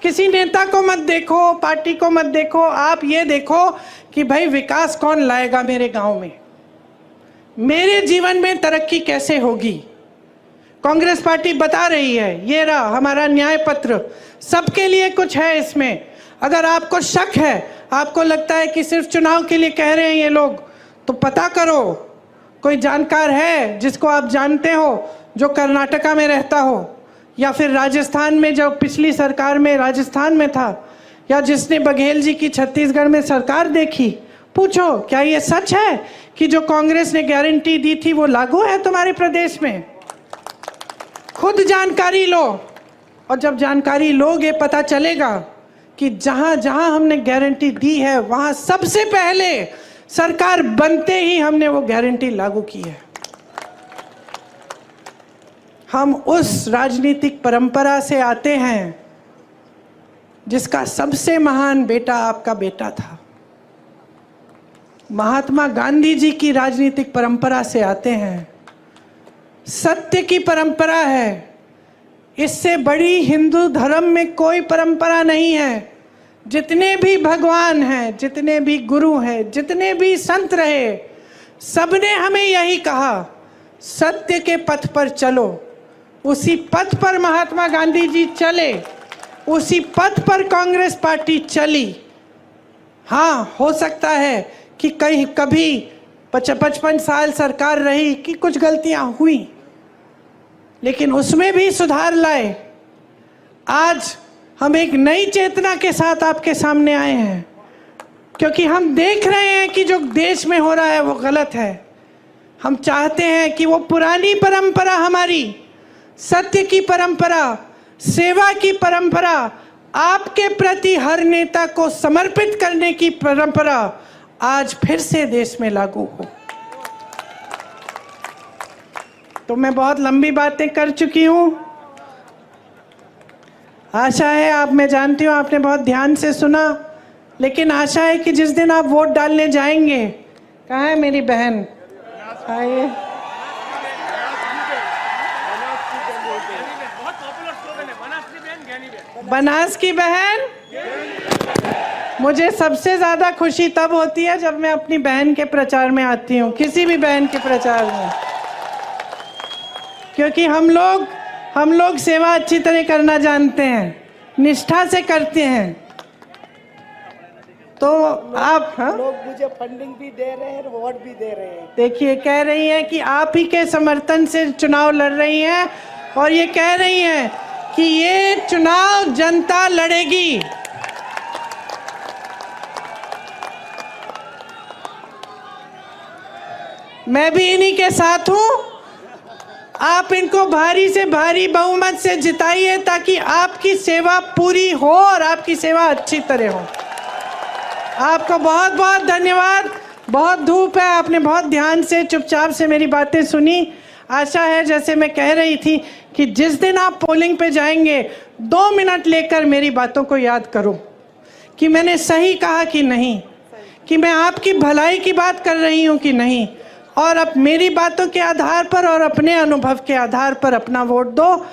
[SPEAKER 1] किसी नेता को मत देखो, पार्टी को मत देखो, आप ये देखो कि भाई विकास कौन लाएगा मेरे गांव में, मेरे जीवन में तरक्की कैसे होगी। कांग्रेस पार्टी बता रही है, ये रहा हमारा न्याय पत्र, सबके लिए कुछ है इसमें। अगर आपको शक है, आपको लगता है कि सिर्फ चुनाव के लिए कह रहे हैं ये लोग, तो पता करो, कोई जानकार है जिसको आप जानते हो, जो कर्नाटका में रहता हो, या फिर राजस्थान में, जो पिछली सरकार में राजस्थान में था, या जिसने बघेल जी की छत्तीसगढ़ में सरकार देखी, पूछो क्या ये सच है कि जो कांग्रेस ने गारंटी दी थी वो लागू है तुम्हारे प्रदेश में? खुद जानकारी लो, और जब जानकारी लोगे पता चलेगा कि जहां जहां हमने गारंटी दी है वहां सबसे पहले सरकार बनते ही हमने वो गारंटी लागू की है। हम उस राजनीतिक परंपरा से आते हैं जिसका सबसे महान बेटा आपका बेटा था। महात्मा गांधी जी की राजनीतिक परंपरा से आते हैं। सत्य की परंपरा है, इससे बड़ी हिंदू धर्म में कोई परंपरा नहीं है। जितने भी भगवान हैं, जितने भी गुरु हैं, जितने भी संत रहे, सबने हमें यही कहा, सत्य के पथ पर चलो। उसी पथ पर महात्मा गांधी जी चले, उसी पथ पर कांग्रेस पार्टी चली। हाँ, हो सकता है कि कभी 55 साल सरकार रही कि कुछ गलतियां हुई, लेकिन उसमें भी सुधार लाए। आज हम एक नई चेतना के साथ आपके सामने आए हैं, क्योंकि हम देख रहे हैं कि जो देश में हो रहा है वो गलत है। हम चाहते हैं कि वो पुरानी परंपरा, हमारी सत्य की परंपरा, सेवा की परंपरा, आपके प्रति हर नेता को समर्पित करने की परंपरा आज फिर से देश में लागू हो। तो मैं बहुत लंबी बातें कर चुकी हूँ। आशा है मैं जानती हूँ आपने बहुत ध्यान से सुना, लेकिन आशा है कि जिस दिन आप वोट डालने जाएंगे, कहाँ है मेरी बहन, आइए, बनास की बहन। मुझे सबसे ज़्यादा खुशी तब होती है जब मैं अपनी बहन के प्रचार में आती हूँ, किसी भी बहन के प्रचार में, क्योंकि हम लोग सेवा अच्छी तरह करना जानते हैं, निष्ठा से करते हैं। तो आप
[SPEAKER 2] लोग मुझे फंडिंग भी दे रहे हैं, वोट भी दे रहे हैं।
[SPEAKER 1] देखिए, कह रही हैं कि आप ही के समर्थन से चुनाव लड़ रही हैं, और ये कह रही हैं कि ये चुनाव जनता लड़ेगी। मैं भी इन्हीं के साथ हूं। आप इनको भारी से भारी बहुमत से जिताइए ताकि आपकी सेवा पूरी हो और आपकी सेवा अच्छी तरह हो। आपको बहुत बहुत धन्यवाद। बहुत धूप है, आपने बहुत ध्यान से चुपचाप से मेरी बातें सुनी। आशा है, जैसे मैं कह रही थी, कि जिस दिन आप पोलिंग पे जाएंगे 2 मिनट लेकर मेरी बातों को याद करो कि मैंने सही कहा कि नहीं, कि मैं आपकी भलाई की बात कर रही हूँ कि नहीं, और अब मेरी बातों के आधार पर और अपने अनुभव के आधार पर अपना वोट दो।